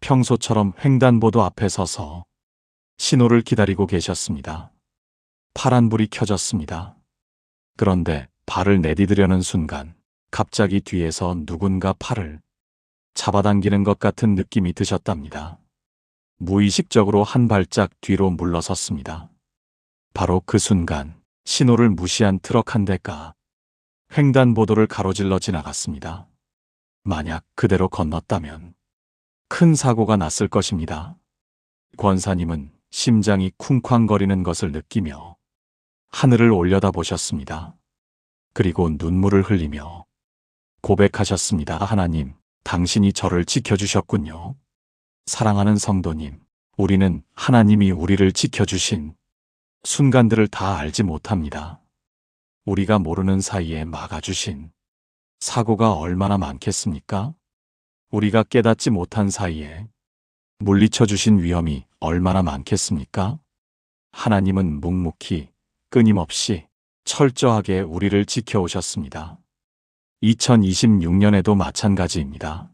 평소처럼 횡단보도 앞에 서서 신호를 기다리고 계셨습니다. 파란불이 켜졌습니다. 그런데 발을 내디디려는 순간 갑자기 뒤에서 누군가 팔을 잡아당기는 것 같은 느낌이 드셨답니다. 무의식적으로 한 발짝 뒤로 물러섰습니다. 바로 그 순간 신호를 무시한 트럭 한 대가 횡단보도를 가로질러 지나갔습니다. 만약 그대로 건넜다면 큰 사고가 났을 것입니다. 권사님은 심장이 쿵쾅거리는 것을 느끼며 하늘을 올려다보셨습니다. 그리고 눈물을 흘리며 고백하셨습니다. 하나님, 당신이 저를 지켜주셨군요. 사랑하는 성도님, 우리는 하나님이 우리를 지켜주신 순간들을 다 알지 못합니다. 우리가 모르는 사이에 막아주신 사고가 얼마나 많겠습니까? 우리가 깨닫지 못한 사이에 물리쳐 주신 위험이 얼마나 많겠습니까? 하나님은 묵묵히 끊임없이 철저하게 우리를 지켜오셨습니다. 2026년에도 마찬가지입니다.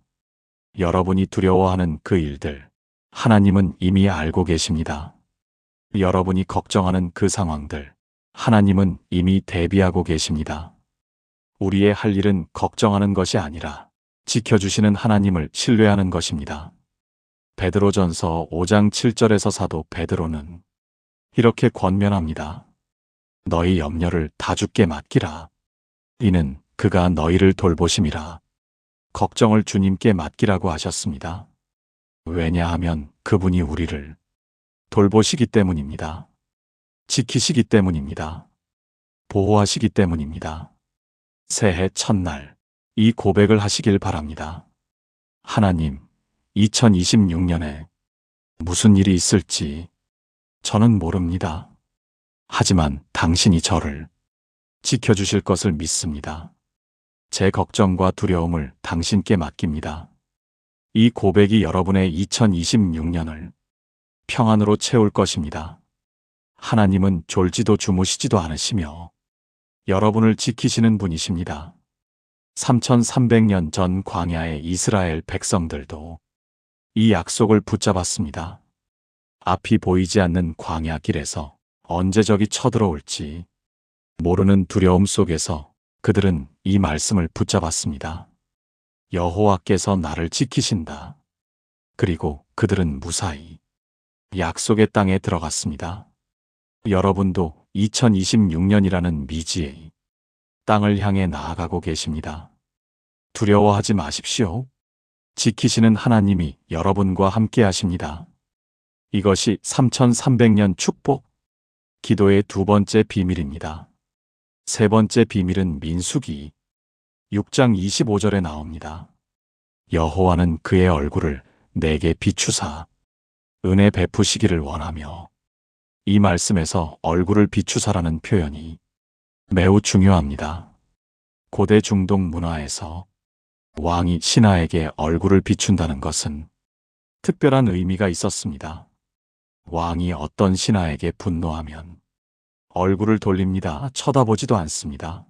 여러분이 두려워하는 그 일들, 하나님은 이미 알고 계십니다. 여러분이 걱정하는 그 상황들, 하나님은 이미 대비하고 계십니다. 우리의 할 일은 걱정하는 것이 아니라 지켜주시는 하나님을 신뢰하는 것입니다. 베드로전서 5장 7절에서 사도 베드로는 이렇게 권면합니다. 너희 염려를 다 주께 맡기라. 이는 그가 너희를 돌보심이라. 걱정을 주님께 맡기라고 하셨습니다. 왜냐하면 그분이 우리를 돌보시기 때문입니다. 지키시기 때문입니다. 보호하시기 때문입니다. 새해 첫날 이 고백을 하시길 바랍니다. 하나님, 2026년에 무슨 일이 있을지 저는 모릅니다. 하지만 당신이 저를 지켜주실 것을 믿습니다. 제 걱정과 두려움을 당신께 맡깁니다. 이 고백이 여러분의 2026년을 평안으로 채울 것입니다. 하나님은 졸지도 주무시지도 않으시며 여러분을 지키시는 분이십니다. 3300년 전 광야의 이스라엘 백성들도 이 약속을 붙잡았습니다. 앞이 보이지 않는 광야 길에서 언제 적이 쳐들어올지 모르는 두려움 속에서 그들은 이 말씀을 붙잡았습니다. 여호와께서 나를 지키신다. 그리고 그들은 무사히 약속의 땅에 들어갔습니다. 여러분도 2026년이라는 미지의 땅을 향해 나아가고 계십니다. 두려워하지 마십시오. 지키시는 하나님이 여러분과 함께 하십니다. 이것이 3300년 축복, 기도의 두 번째 비밀입니다. 세 번째 비밀은 민수기 6장 25절에 나옵니다. 여호와는 그의 얼굴을 내게 비추사 은혜 베푸시기를 원하며, 이 말씀에서 얼굴을 비추사라는 표현이 매우 중요합니다. 고대 중동 문화에서 왕이 신하에게 얼굴을 비춘다는 것은 특별한 의미가 있었습니다. 왕이 어떤 신하에게 분노하면 얼굴을 돌립니다. 쳐다보지도 않습니다.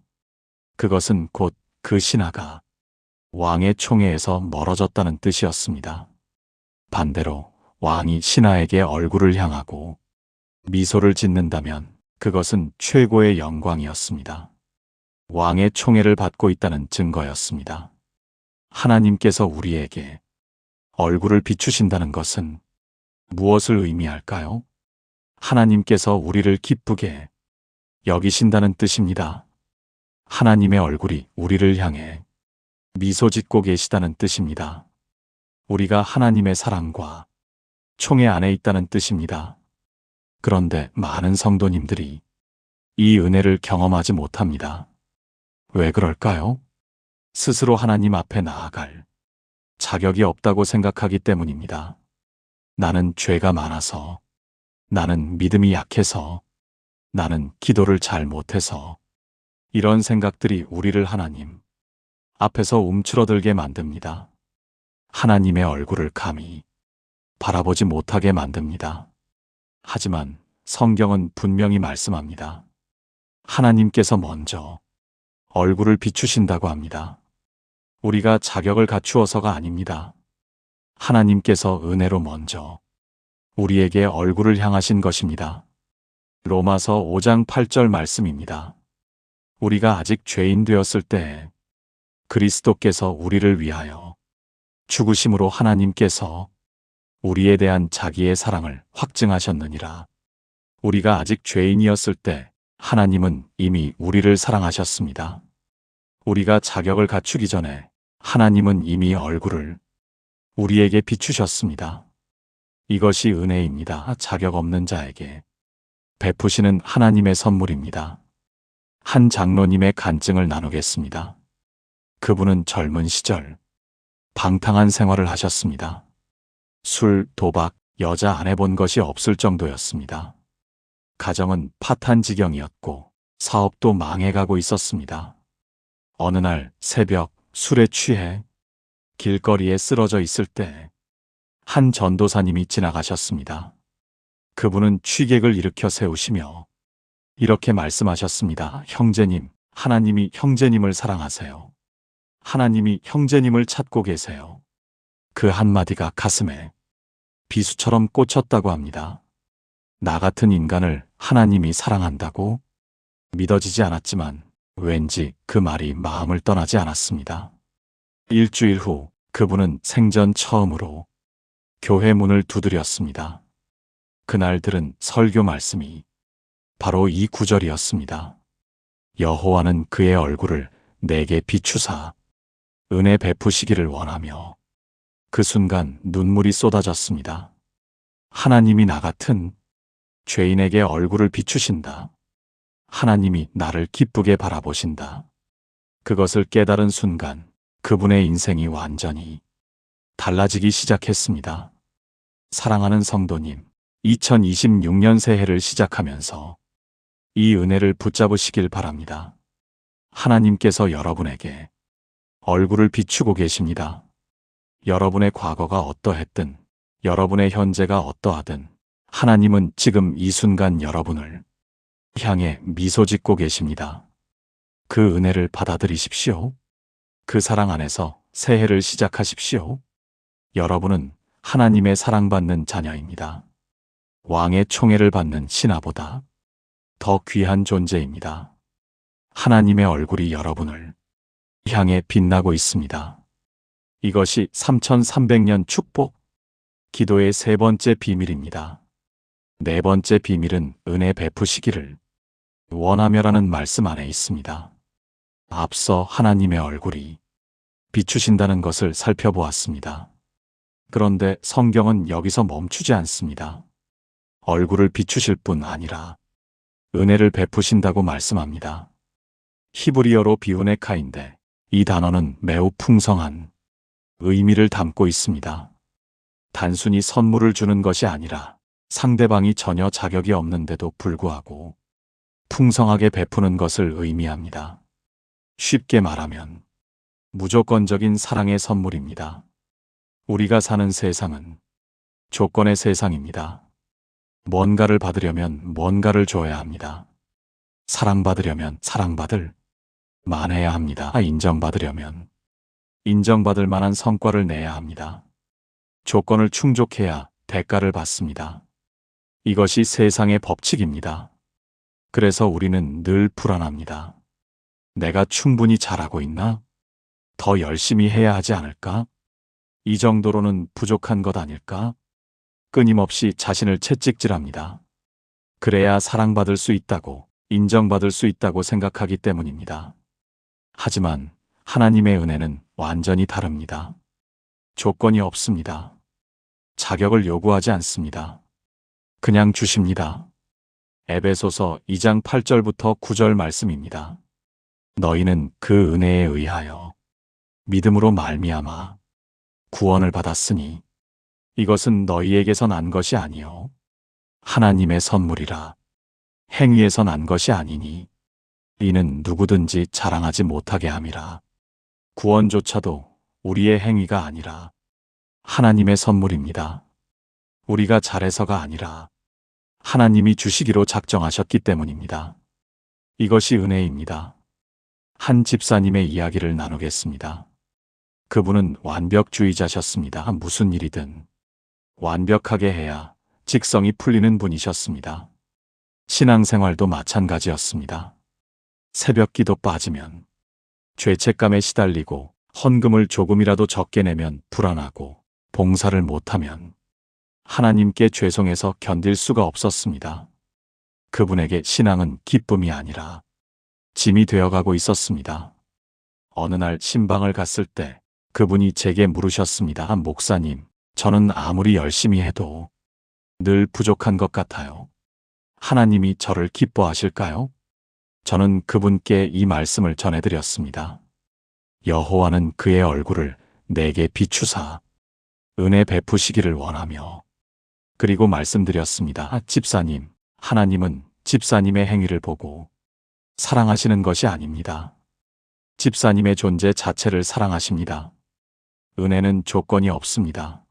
그것은 곧 그 신하가 왕의 총애에서 멀어졌다는 뜻이었습니다. 반대로 왕이 신하에게 얼굴을 향하고 미소를 짓는다면 그것은 최고의 영광이었습니다. 왕의 총애를 받고 있다는 증거였습니다. 하나님께서 우리에게 얼굴을 비추신다는 것은 무엇을 의미할까요? 하나님께서 우리를 기쁘게 여기신다는 뜻입니다. 하나님의 얼굴이 우리를 향해 미소 짓고 계시다는 뜻입니다. 우리가 하나님의 사랑과 총애 안에 있다는 뜻입니다. 그런데 많은 성도님들이 이 은혜를 경험하지 못합니다. 왜 그럴까요? 스스로 하나님 앞에 나아갈 자격이 없다고 생각하기 때문입니다. 나는 죄가 많아서, 나는 믿음이 약해서, 나는 기도를 잘 못해서, 이런 생각들이 우리를 하나님 앞에서 움츠러들게 만듭니다. 하나님의 얼굴을 감히 바라보지 못하게 만듭니다. 하지만 성경은 분명히 말씀합니다. 하나님께서 먼저 얼굴을 비추신다고 합니다. 우리가 자격을 갖추어서가 아닙니다. 하나님께서 은혜로 먼저 우리에게 얼굴을 향하신 것입니다. 로마서 5장 8절 말씀입니다. 우리가 아직 죄인 되었을 때 그리스도께서 우리를 위하여 죽으심으로 하나님께서 우리에 대한 자기의 사랑을 확증하셨느니라. 우리가 아직 죄인이었을 때 하나님은 이미 우리를 사랑하셨습니다. 우리가 자격을 갖추기 전에 하나님은 이미 얼굴을 우리에게 비추셨습니다. 이것이 은혜입니다. 자격 없는 자에게 베푸시는 하나님의 선물입니다. 한 장로님의 간증을 나누겠습니다. 그분은 젊은 시절 방탕한 생활을 하셨습니다. 술, 도박, 여자 안 해본 것이 없을 정도였습니다. 가정은 파탄지경이었고 사업도 망해가고 있었습니다. 어느 날 새벽 술에 취해 길거리에 쓰러져 있을 때 한 전도사님이 지나가셨습니다. 그분은 취객을 일으켜 세우시며 이렇게 말씀하셨습니다. 형제님, 하나님이 형제님을 사랑하세요. 하나님이 형제님을 찾고 계세요. 그 한마디가 가슴에 비수처럼 꽂혔다고 합니다. 나 같은 인간을 하나님이 사랑한다고? 믿어지지 않았지만 왠지 그 말이 마음을 떠나지 않았습니다. 일주일 후 그분은 생전 처음으로 교회 문을 두드렸습니다. 그날 들은 설교 말씀이 바로 이 구절이었습니다. 여호와는 그의 얼굴을 내게 비추사 은혜 베푸시기를 원하며 그 순간 눈물이 쏟아졌습니다. 하나님이 나 같은 죄인에게 얼굴을 비추신다. 하나님이 나를 기쁘게 바라보신다. 그것을 깨달은 순간 그분의 인생이 완전히 달라지기 시작했습니다. 사랑하는 성도님, 2026년 새해를 시작하면서 이 은혜를 붙잡으시길 바랍니다. 하나님께서 여러분에게 얼굴을 비추고 계십니다. 여러분의 과거가 어떠했든, 여러분의 현재가 어떠하든, 하나님은 지금 이 순간 여러분을 향해 미소 짓고 계십니다. 그 은혜를 받아들이십시오. 그 사랑 안에서 새해를 시작하십시오. 여러분은 하나님의 사랑받는 자녀입니다. 왕의 총애를 받는 신하보다 더 귀한 존재입니다. 하나님의 얼굴이 여러분을 향해 빛나고 있습니다. 이것이 3300년 축복, 기도의 세 번째 비밀입니다. 네 번째 비밀은 은혜 베푸시기를 원하며라는 말씀 안에 있습니다. 앞서 하나님의 얼굴이 비추신다는 것을 살펴보았습니다. 그런데 성경은 여기서 멈추지 않습니다. 얼굴을 비추실 뿐 아니라 은혜를 베푸신다고 말씀합니다. 히브리어로 비우네카인데 이 단어는 매우 풍성한 의미를 담고 있습니다. 단순히 선물을 주는 것이 아니라 상대방이 전혀 자격이 없는데도 불구하고 풍성하게 베푸는 것을 의미합니다. 쉽게 말하면 무조건적인 사랑의 선물입니다. 우리가 사는 세상은 조건의 세상입니다. 뭔가를 받으려면 뭔가를 줘야 합니다. 사랑받으려면 사랑받을 만해야 합니다. 인정받으려면 인정받을 만한 성과를 내야 합니다. 조건을 충족해야 대가를 받습니다. 이것이 세상의 법칙입니다. 그래서 우리는 늘 불안합니다. 내가 충분히 잘하고 있나? 더 열심히 해야 하지 않을까? 이 정도로는 부족한 것 아닐까? 끊임없이 자신을 채찍질합니다. 그래야 사랑받을 수 있다고, 인정받을 수 있다고 생각하기 때문입니다. 하지만 하나님의 은혜는 완전히 다릅니다. 조건이 없습니다. 자격을 요구하지 않습니다. 그냥 주십니다. 에베소서 2장 8절부터 9절 말씀입니다. 너희는 그 은혜에 의하여 믿음으로 말미암아 구원을 받았으니 이것은 너희에게서 난 것이 아니요 하나님의 선물이라. 행위에서 난 것이 아니니 이는 누구든지 자랑하지 못하게 함이라. 구원조차도 우리의 행위가 아니라 하나님의 선물입니다. 우리가 잘해서가 아니라 하나님이 주시기로 작정하셨기 때문입니다. 이것이 은혜입니다. 한 집사님의 이야기를 나누겠습니다. 그분은 완벽주의자셨습니다. 무슨 일이든 완벽하게 해야 직성이 풀리는 분이셨습니다. 신앙생활도 마찬가지였습니다. 새벽기도 빠지면 죄책감에 시달리고 헌금을 조금이라도 적게 내면 불안하고 봉사를 못하면 하나님께 죄송해서 견딜 수가 없었습니다. 그분에게 신앙은 기쁨이 아니라 짐이 되어가고 있었습니다. 어느 날 신방을 갔을 때 그분이 제게 물으셨습니다. 목사님, 저는 아무리 열심히 해도 늘 부족한 것 같아요. 하나님이 저를 기뻐하실까요? 저는 그분께 이 말씀을 전해드렸습니다. 여호와는 그의 얼굴을 내게 비추사 은혜 베푸시기를 원하며, 그리고 말씀드렸습니다. 집사님, 하나님은 집사님의 행위를 보고 사랑하시는 것이 아닙니다. 집사님의 존재 자체를 사랑하십니다. 은혜는 조건이 없습니다.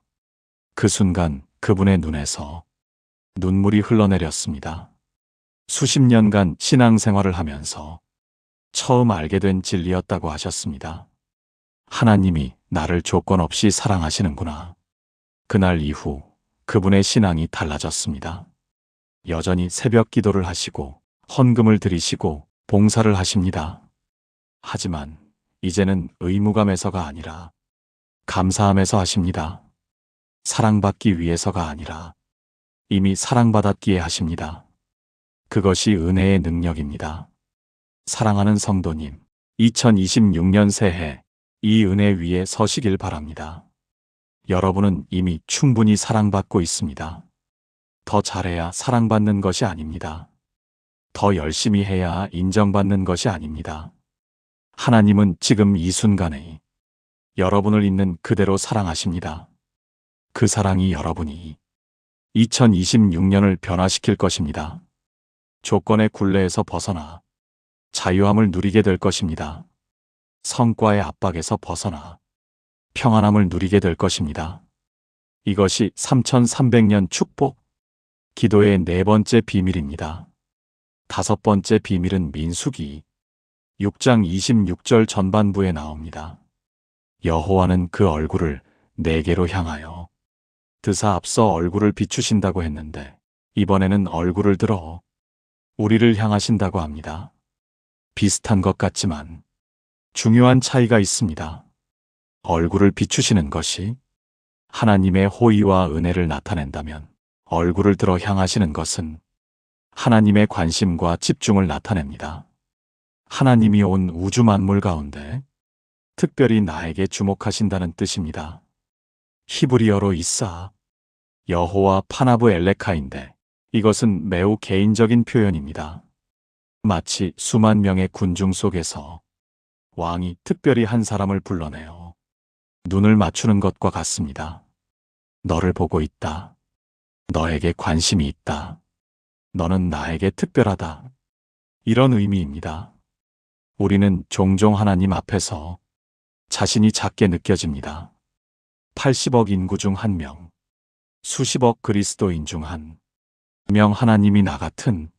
그 순간 그분의 눈에서 눈물이 흘러내렸습니다. 수십 년간 신앙생활을 하면서 처음 알게 된 진리였다고 하셨습니다. 하나님이 나를 조건 없이 사랑하시는구나. 그날 이후 그분의 신앙이 달라졌습니다. 여전히 새벽 기도를 하시고 헌금을 드리시고 봉사를 하십니다. 하지만 이제는 의무감에서가 아니라 감사함에서 하십니다. 사랑받기 위해서가 아니라 이미 사랑받았기에 하십니다. 그것이 은혜의 능력입니다. 사랑하는 성도님, 2026년 새해 이 은혜 위에 서시길 바랍니다. 여러분은 이미 충분히 사랑받고 있습니다. 더 잘해야 사랑받는 것이 아닙니다. 더 열심히 해야 인정받는 것이 아닙니다. 하나님은 지금 이 순간에 여러분을 있는 그대로 사랑하십니다. 그 사랑이 여러분이 2026년을 변화시킬 것입니다. 조건의 굴레에서 벗어나 자유함을 누리게 될 것입니다. 성과의 압박에서 벗어나 평안함을 누리게 될 것입니다. 이것이 3300년 축복, 기도의 네 번째 비밀입니다. 다섯 번째 비밀은 민수기 6장 26절 전반부에 나옵니다. 여호와는 그 얼굴을 내게로 향하여 드사 앞서 얼굴을 비추신다고 했는데 이번에는 얼굴을 들어 우리를 향하신다고 합니다. 비슷한 것 같지만 중요한 차이가 있습니다. 얼굴을 비추시는 것이 하나님의 호의와 은혜를 나타낸다면, 얼굴을 들어 향하시는 것은 하나님의 관심과 집중을 나타냅니다. 하나님이 온 우주 만물 가운데 특별히 나에게 주목하신다는 뜻입니다. 히브리어로 이사, 여호와 파나브 엘레카인데 이것은 매우 개인적인 표현입니다. 마치 수만 명의 군중 속에서 왕이 특별히 한 사람을 불러내어 눈을 맞추는 것과 같습니다. 너를 보고 있다. 너에게 관심이 있다. 너는 나에게 특별하다. 이런 의미입니다. 우리는 종종 하나님 앞에서 자신이 작게 느껴집니다. 80억 인구 중 한 명, 수십억 그리스도인 중 한 명 하나님이 나 같은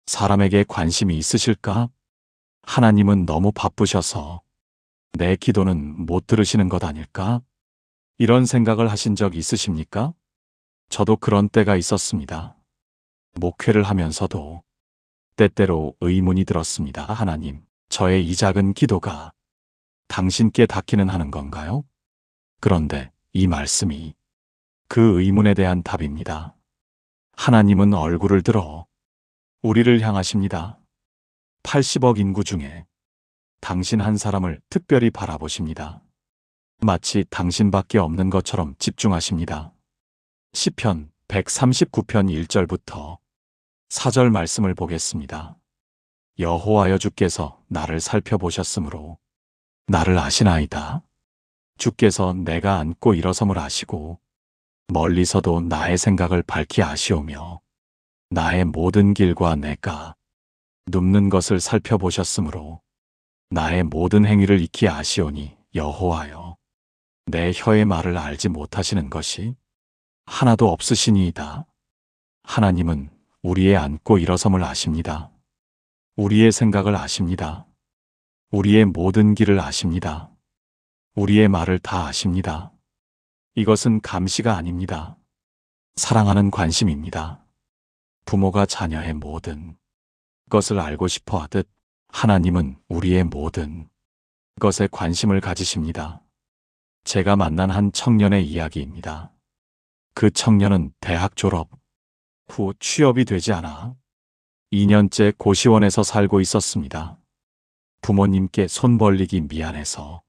사람에게 관심이 있으실까? 하나님은 너무 바쁘셔서 내 기도는 못 들으시는 것 아닐까? 이런 생각을 하신 적 있으십니까? 저도 그런 때가 있었습니다. 목회를 하면서도 때때로 의문이 들었습니다. 하나님, 저의 이 작은 기도가 당신께 닿기는 하는 건가요? 그런데 이 말씀이 그 의문에 대한 답입니다. 하나님은 얼굴을 들어 우리를 향하십니다. 80억 인구 중에 당신 한 사람을 특별히 바라보십니다. 마치 당신밖에 없는 것처럼 집중하십니다. 시편 139편 1절부터 4절 말씀을 보겠습니다. 여호와여, 주께서 나를 살펴보셨으므로 나를 아시나이다. 주께서 내가 앉고 일어섬을 아시고 멀리서도 나의 생각을 밝히 아시오며 나의 모든 길과 내가 눕는 것을 살펴보셨으므로 나의 모든 행위를 익히 아시오니 여호와여, 내 혀의 말을 알지 못하시는 것이 하나도 없으시니이다. 하나님은 우리의 앉고 일어섬을 아십니다. 우리의 생각을 아십니다. 우리의 모든 길을 아십니다. 우리의 말을 다 아십니다. 이것은 감시가 아닙니다. 사랑하는 관심입니다. 부모가 자녀의 모든 것을 알고 싶어 하듯 하나님은 우리의 모든 것에 관심을 가지십니다. 제가 만난 한 청년의 이야기입니다. 그 청년은 대학 졸업 후 취업이 되지 않아 2년째 고시원에서 살고 있었습니다. 부모님께 손 벌리기 미안해서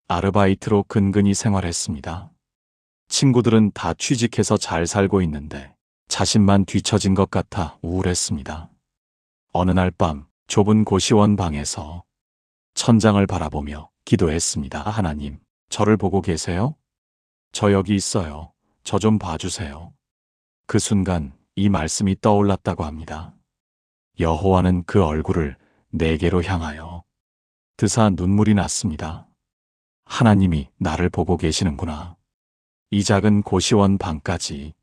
아르바이트로 근근히 생활했습니다. 친구들은 다 취직해서 잘 살고 있는데 자신만 뒤처진 것 같아 우울했습니다. 어느 날 밤 좁은 고시원 방에서 천장을 바라보며 기도했습니다. 하나님, 저를 보고 계세요? 저 여기 있어요. 저 좀 봐주세요. 그 순간 이 말씀이 떠올랐다고 합니다. 여호와는 그 얼굴을 내게로 향하여 드사 눈물이 났습니다. 하나님이 나를 보고 계시는구나. 이 작은 고시원 방까지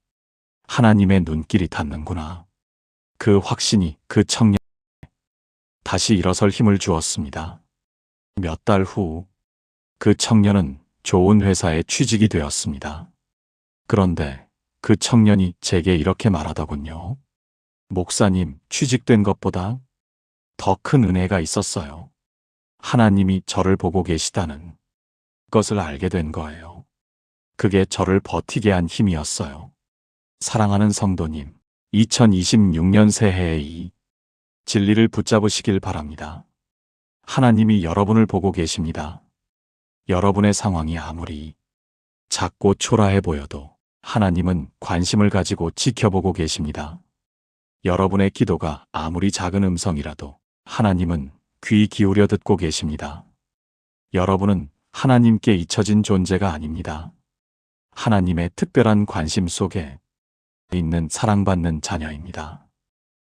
하나님의 눈길이 닿는구나. 그 확신이 그 청년 다시 일어설 힘을 주었습니다. 몇 달 후 그 청년은 좋은 회사에 취직이 되었습니다. 그런데 그 청년이 제게 이렇게 말하더군요. 목사님, 취직된 것보다 더 큰 은혜가 있었어요. 하나님이 저를 보고 계시다는 것을 알게 된 거예요. 그게 저를 버티게 한 힘이었어요. 사랑하는 성도님, 2026년 새해에 이 진리를 붙잡으시길 바랍니다. 하나님이 여러분을 보고 계십니다. 여러분의 상황이 아무리 작고 초라해 보여도 하나님은 관심을 가지고 지켜보고 계십니다. 여러분의 기도가 아무리 작은 음성이라도 하나님은 귀 기울여 듣고 계십니다. 여러분은 하나님께 잊혀진 존재가 아닙니다. 하나님의 특별한 관심 속에 있는 사랑받는 자녀입니다.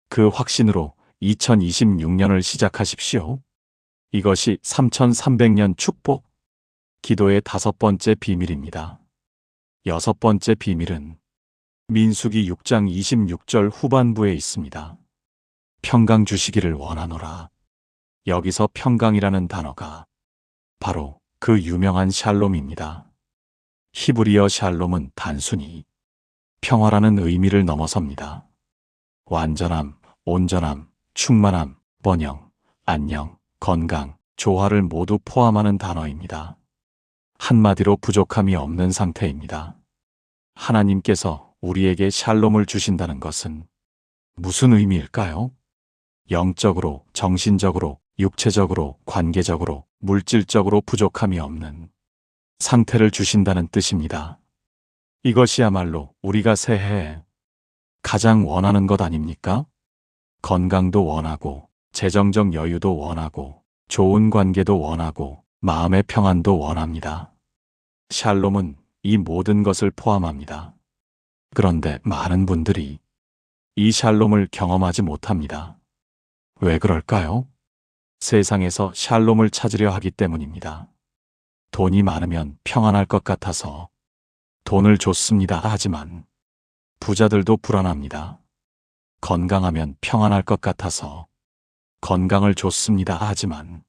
그 확신으로 2026년을 시작하십시오. 이것이 3300년 축복, 기도의 5번째 비밀입니다. 6번째 비밀은 민수기 6장 26절 후반부에 있습니다. 평강 주시기를 원하노라. 여기서 평강이라는 단어가 바로 그 유명한 샬롬입니다. 히브리어 샬롬은 단순히 평화라는 의미를 넘어섭니다. 완전함, 온전함, 충만함, 번영, 안녕, 건강, 조화를 모두 포함하는 단어입니다. 한마디로 부족함이 없는 상태입니다. 하나님께서 우리에게 샬롬을 주신다는 것은 무슨 의미일까요? 영적으로, 정신적으로, 육체적으로, 관계적으로, 물질적으로 부족함이 없는 상태를 주신다는 뜻입니다. 이것이야말로 우리가 새해에 가장 원하는 것 아닙니까? 건강도 원하고, 재정적 여유도 원하고, 좋은 관계도 원하고, 마음의 평안도 원합니다. 샬롬은 이 모든 것을 포함합니다. 그런데 많은 분들이 이 샬롬을 경험하지 못합니다. 왜 그럴까요? 세상에서 샬롬을 찾으려 하기 때문입니다. 돈이 많으면 평안할 것 같아서 돈을 줬습니다. 하지만 부자들도 불안합니다. 건강하면 평안할 것 같아서 건강을 줬습니다. 하지만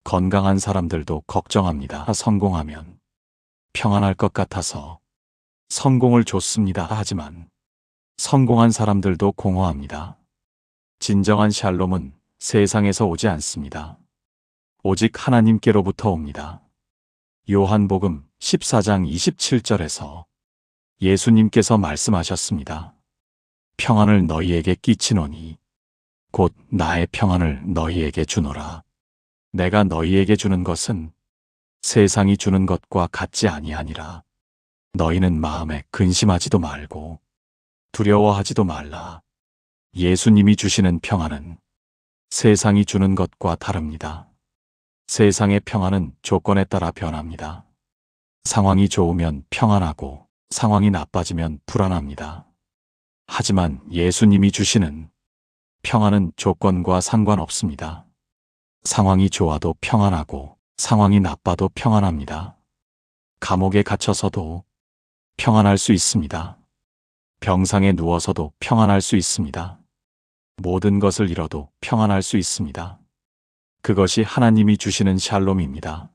건강한 사람들도 걱정합니다. 성공하면 평안할 것 같아서 성공을 줬습니다. 하지만 성공한 사람들도 공허합니다. 진정한 샬롬은 세상에서 오지 않습니다. 오직 하나님께로부터 옵니다. 요한복음 14장 27절에서 예수님께서 말씀하셨습니다. 평안을 너희에게 끼치노니 곧 나의 평안을 너희에게 주노라. 내가 너희에게 주는 것은 세상이 주는 것과 같지 아니하니라. 너희는 마음에 근심하지도 말고 두려워하지도 말라. 예수님이 주시는 평안은 세상이 주는 것과 다릅니다. 세상의 평안은 조건에 따라 변합니다. 상황이 좋으면 평안하고 상황이 나빠지면 불안합니다. 하지만 예수님이 주시는 평안은 조건과 상관없습니다. 상황이 좋아도 평안하고 상황이 나빠도 평안합니다. 감옥에 갇혀서도 평안할 수 있습니다. 병상에 누워서도 평안할 수 있습니다. 모든 것을 잃어도 평안할 수 있습니다. 그것이 하나님이 주시는 샬롬입니다.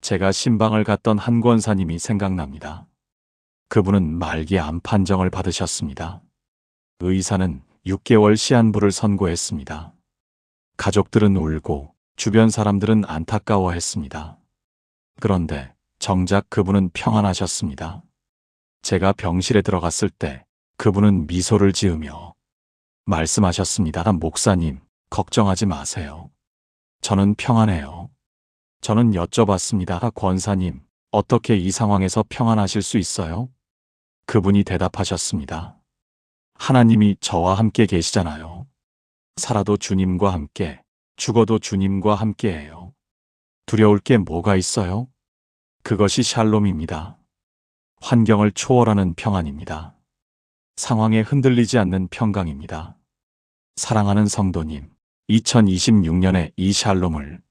제가 신방을 갔던 한 권사님이 생각납니다. 그분은 말기 암 판정을 받으셨습니다. 의사는 6개월 시한부를 선고했습니다. 가족들은 울고 주변 사람들은 안타까워했습니다. 그런데 정작 그분은 평안하셨습니다. 제가 병실에 들어갔을 때 그분은 미소를 지으며 말씀하셨습니다. 목사님, 걱정하지 마세요. 저는 평안해요. 저는 여쭤봤습니다. 권사님, 어떻게 이 상황에서 평안하실 수 있어요? 그분이 대답하셨습니다. 하나님이 저와 함께 계시잖아요. 살아도 주님과 함께, 죽어도 주님과 함께해요. 두려울 게 뭐가 있어요? 그것이 샬롬입니다. 환경을 초월하는 평안입니다. 상황에 흔들리지 않는 평강입니다. 사랑하는 성도님, 2026년에 이 샬롬을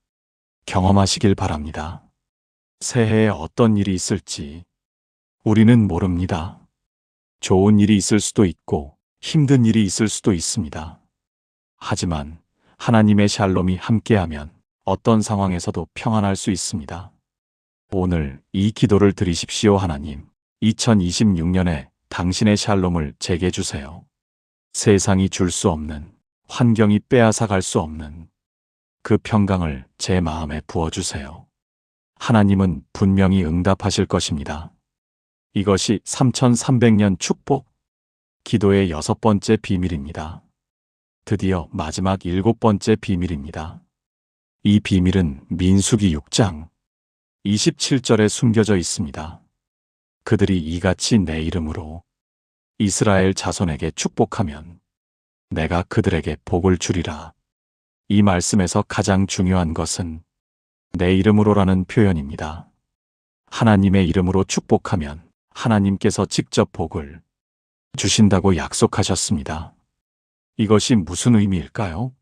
경험하시길 바랍니다. 새해에 어떤 일이 있을지 우리는 모릅니다. 좋은 일이 있을 수도 있고 힘든 일이 있을 수도 있습니다. 하지만 하나님의 샬롬이 함께하면 어떤 상황에서도 평안할 수 있습니다. 오늘 이 기도를 드리십시오. 하나님, 2026년에 당신의 샬롬을 제게 주세요. 세상이 줄 수 없는, 환경이 빼앗아 갈 수 없는 그 평강을 제 마음에 부어주세요. 하나님은 분명히 응답하실 것입니다. 이것이 3300년 축복, 기도의 6번째 비밀입니다. 드디어 마지막 7번째 비밀입니다. 이 비밀은 민수기 6장 27절에 숨겨져 있습니다. 그들이 이같이 내 이름으로 이스라엘 자손에게 축복하면 내가 그들에게 복을 주리라. 이 말씀에서 가장 중요한 것은 내 이름으로라는 표현입니다. 하나님의 이름으로 축복하면 하나님께서 직접 복을 주신다고 약속하셨습니다. 이것이 무슨 의미일까요?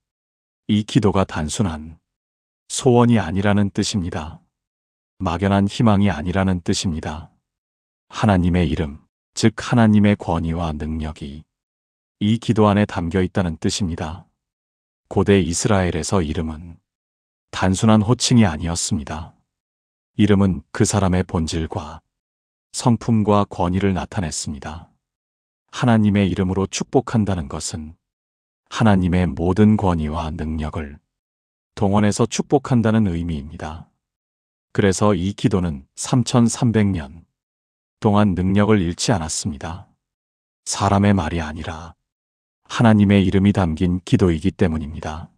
이 기도가 단순한 소원이 아니라는 뜻입니다. 막연한 희망이 아니라는 뜻입니다. 하나님의 이름, 즉 하나님의 권위와 능력이 이 기도 안에 담겨 있다는 뜻입니다. 고대 이스라엘에서 이름은 단순한 호칭이 아니었습니다. 이름은 그 사람의 본질과 성품과 권위를 나타냈습니다. 하나님의 이름으로 축복한다는 것은 하나님의 모든 권위와 능력을 동원해서 축복한다는 의미입니다. 그래서 이 기도는 3300년 동안 능력을 잃지 않았습니다. 사람의 말이 아니라 하나님의 이름이 담긴 기도이기 때문입니다.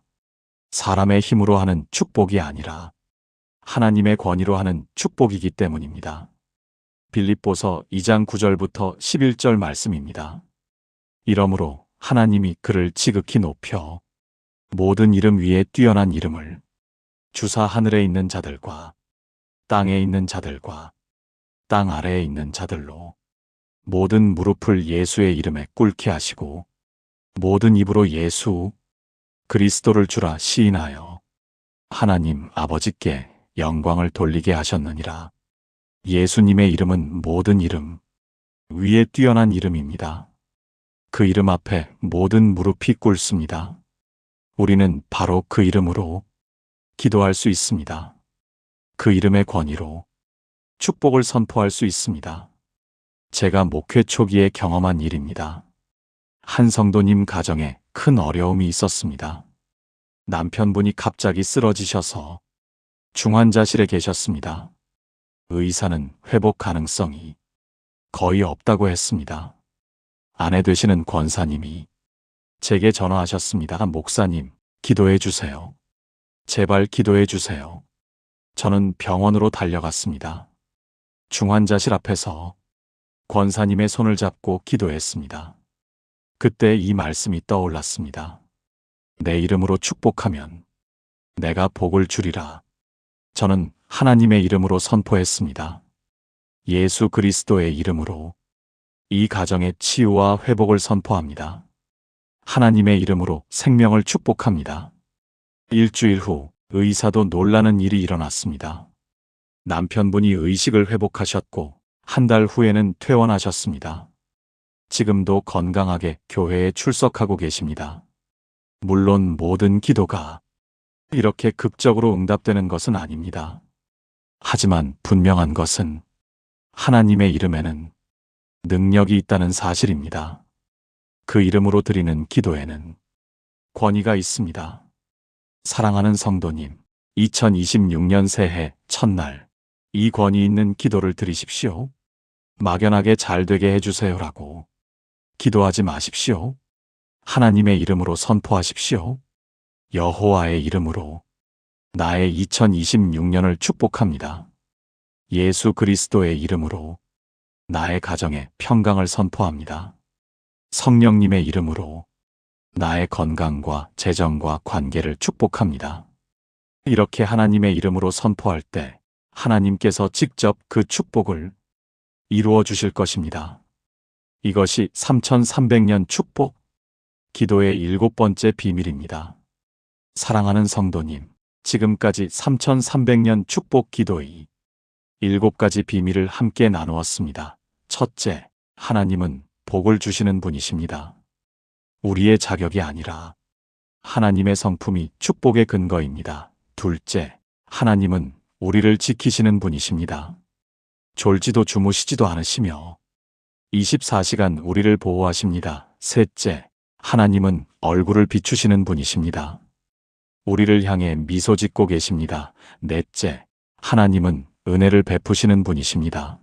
사람의 힘으로 하는 축복이 아니라 하나님의 권위로 하는 축복이기 때문입니다. 빌립보서 2장 9절부터 11절 말씀입니다. 이러므로 하나님이 그를 지극히 높여 모든 이름 위에 뛰어난 이름을 주사 하늘에 있는 자들과 땅에 있는 자들과 땅 아래에 있는 자들로 모든 무릎을 예수의 이름에 꿇게 하시고 모든 입으로 예수 그리스도를 주라 시인하여 하나님 아버지께 영광을 돌리게 하셨느니라. 예수님의 이름은 모든 이름 위에 뛰어난 이름입니다. 그 이름 앞에 모든 무릎이 꿇습니다. 우리는 바로 그 이름으로 기도할 수 있습니다. 그 이름의 권위로 축복을 선포할 수 있습니다. 제가 목회 초기에 경험한 일입니다. 한 성도님 가정에 큰 어려움이 있었습니다. 남편분이 갑자기 쓰러지셔서 중환자실에 계셨습니다. 의사는 회복 가능성이 거의 없다고 했습니다. 아내 되시는 권사님이 제게 전화하셨습니다. 목사님, 기도해 주세요. 제발 기도해 주세요. 저는 병원으로 달려갔습니다. 중환자실 앞에서 권사님의 손을 잡고 기도했습니다. 그때 이 말씀이 떠올랐습니다. 내 이름으로 축복하면 내가 복을 주리라. 저는 하나님의 이름으로 선포했습니다. 예수 그리스도의 이름으로 이 가정의 치유와 회복을 선포합니다. 하나님의 이름으로 생명을 축복합니다. 일주일 후 의사도 놀라는 일이 일어났습니다. 남편분이 의식을 회복하셨고 한 달 후에는 퇴원하셨습니다. 지금도 건강하게 교회에 출석하고 계십니다. 물론 모든 기도가 이렇게 극적으로 응답되는 것은 아닙니다. 하지만 분명한 것은 하나님의 이름에는 능력이 있다는 사실입니다. 그 이름으로 드리는 기도에는 권위가 있습니다. 사랑하는 성도님, 2026년 새해 첫날 이 권위 있는 기도를 드리십시오. 막연하게 잘 되게 해주세요라고 기도하지 마십시오. 하나님의 이름으로 선포하십시오. 여호와의 이름으로 나의 2026년을 축복합니다. 예수 그리스도의 이름으로 나의 가정에 평강을 선포합니다. 성령님의 이름으로 나의 건강과 재정과 관계를 축복합니다. 이렇게 하나님의 이름으로 선포할 때 하나님께서 직접 그 축복을 이루어 주실 것입니다. 이것이 3300년 축복, 기도의 7번째 비밀입니다. 사랑하는 성도님, 지금까지 3300년 축복 기도의 7가지 비밀을 함께 나누었습니다. 첫째, 하나님은 복을 주시는 분이십니다. 우리의 자격이 아니라 하나님의 성품이 축복의 근거입니다. 둘째, 하나님은 우리를 지키시는 분이십니다. 졸지도 주무시지도 않으시며 24시간 우리를 보호하십니다. 셋째, 하나님은 얼굴을 비추시는 분이십니다. 우리를 향해 미소 짓고 계십니다. 넷째, 하나님은 은혜를 베푸시는 분이십니다.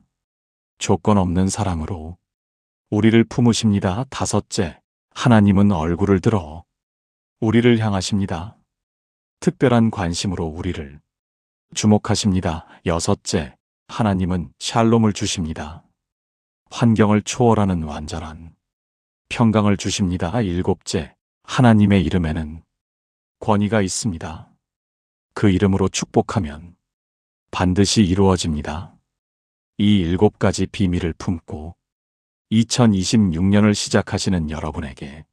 조건 없는 사랑으로 우리를 품으십니다. 다섯째, 하나님은 얼굴을 들어 우리를 향하십니다. 특별한 관심으로 우리를 주목하십니다. 여섯째, 하나님은 샬롬을 주십니다. 환경을 초월하는 완전한 평강을 주십니다. 일곱째, 하나님의 이름에는 권위가 있습니다. 그 이름으로 축복하면 반드시 이루어집니다. 이 7가지 비밀을 품고 2026년을 시작하시는 여러분에게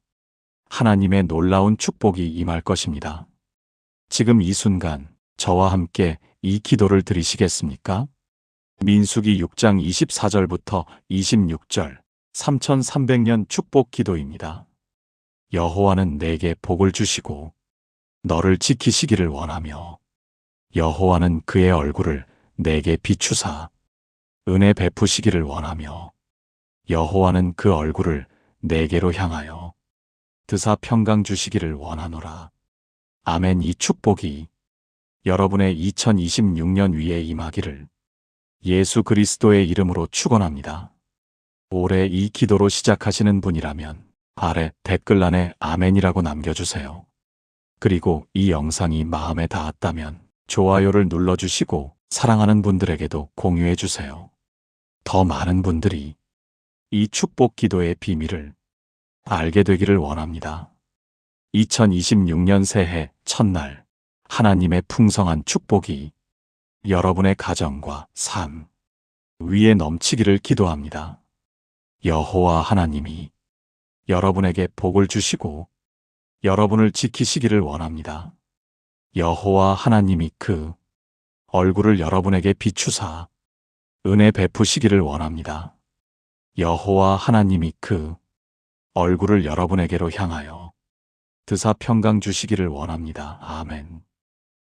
하나님의 놀라운 축복이 임할 것입니다. 지금 이 순간 저와 함께 이 기도를 드리시겠습니까? 민수기 6장 24절부터 26절 3300년 축복 기도입니다. 여호와는 내게 복을 주시고 너를 지키시기를 원하며 여호와는 그의 얼굴을 내게 비추사 은혜 베푸시기를 원하며 여호와는 그 얼굴을 내게로 향하여 드사 평강 주시기를 원하노라. 아멘. 이 축복이 여러분의 2026년 위에 임하기를 예수 그리스도의 이름으로 축원합니다. 올해 이 기도로 시작하시는 분이라면 아래 댓글란에 아멘이라고 남겨주세요. 그리고 이 영상이 마음에 닿았다면 좋아요를 눌러주시고 사랑하는 분들에게도 공유해주세요. 더 많은 분들이 이 축복 기도의 비밀을 알게 되기를 원합니다. 2026년 새해 첫날 하나님의 풍성한 축복이 여러분의 가정과 삶 위에 넘치기를 기도합니다. 여호와 하나님이 여러분에게 복을 주시고 여러분을 지키시기를 원합니다. 여호와 하나님이 그 얼굴을 여러분에게 비추사 은혜 베푸시기를 원합니다. 여호와 하나님이 그 얼굴을 여러분에게로 향하여 드사 평강 주시기를 원합니다. 아멘.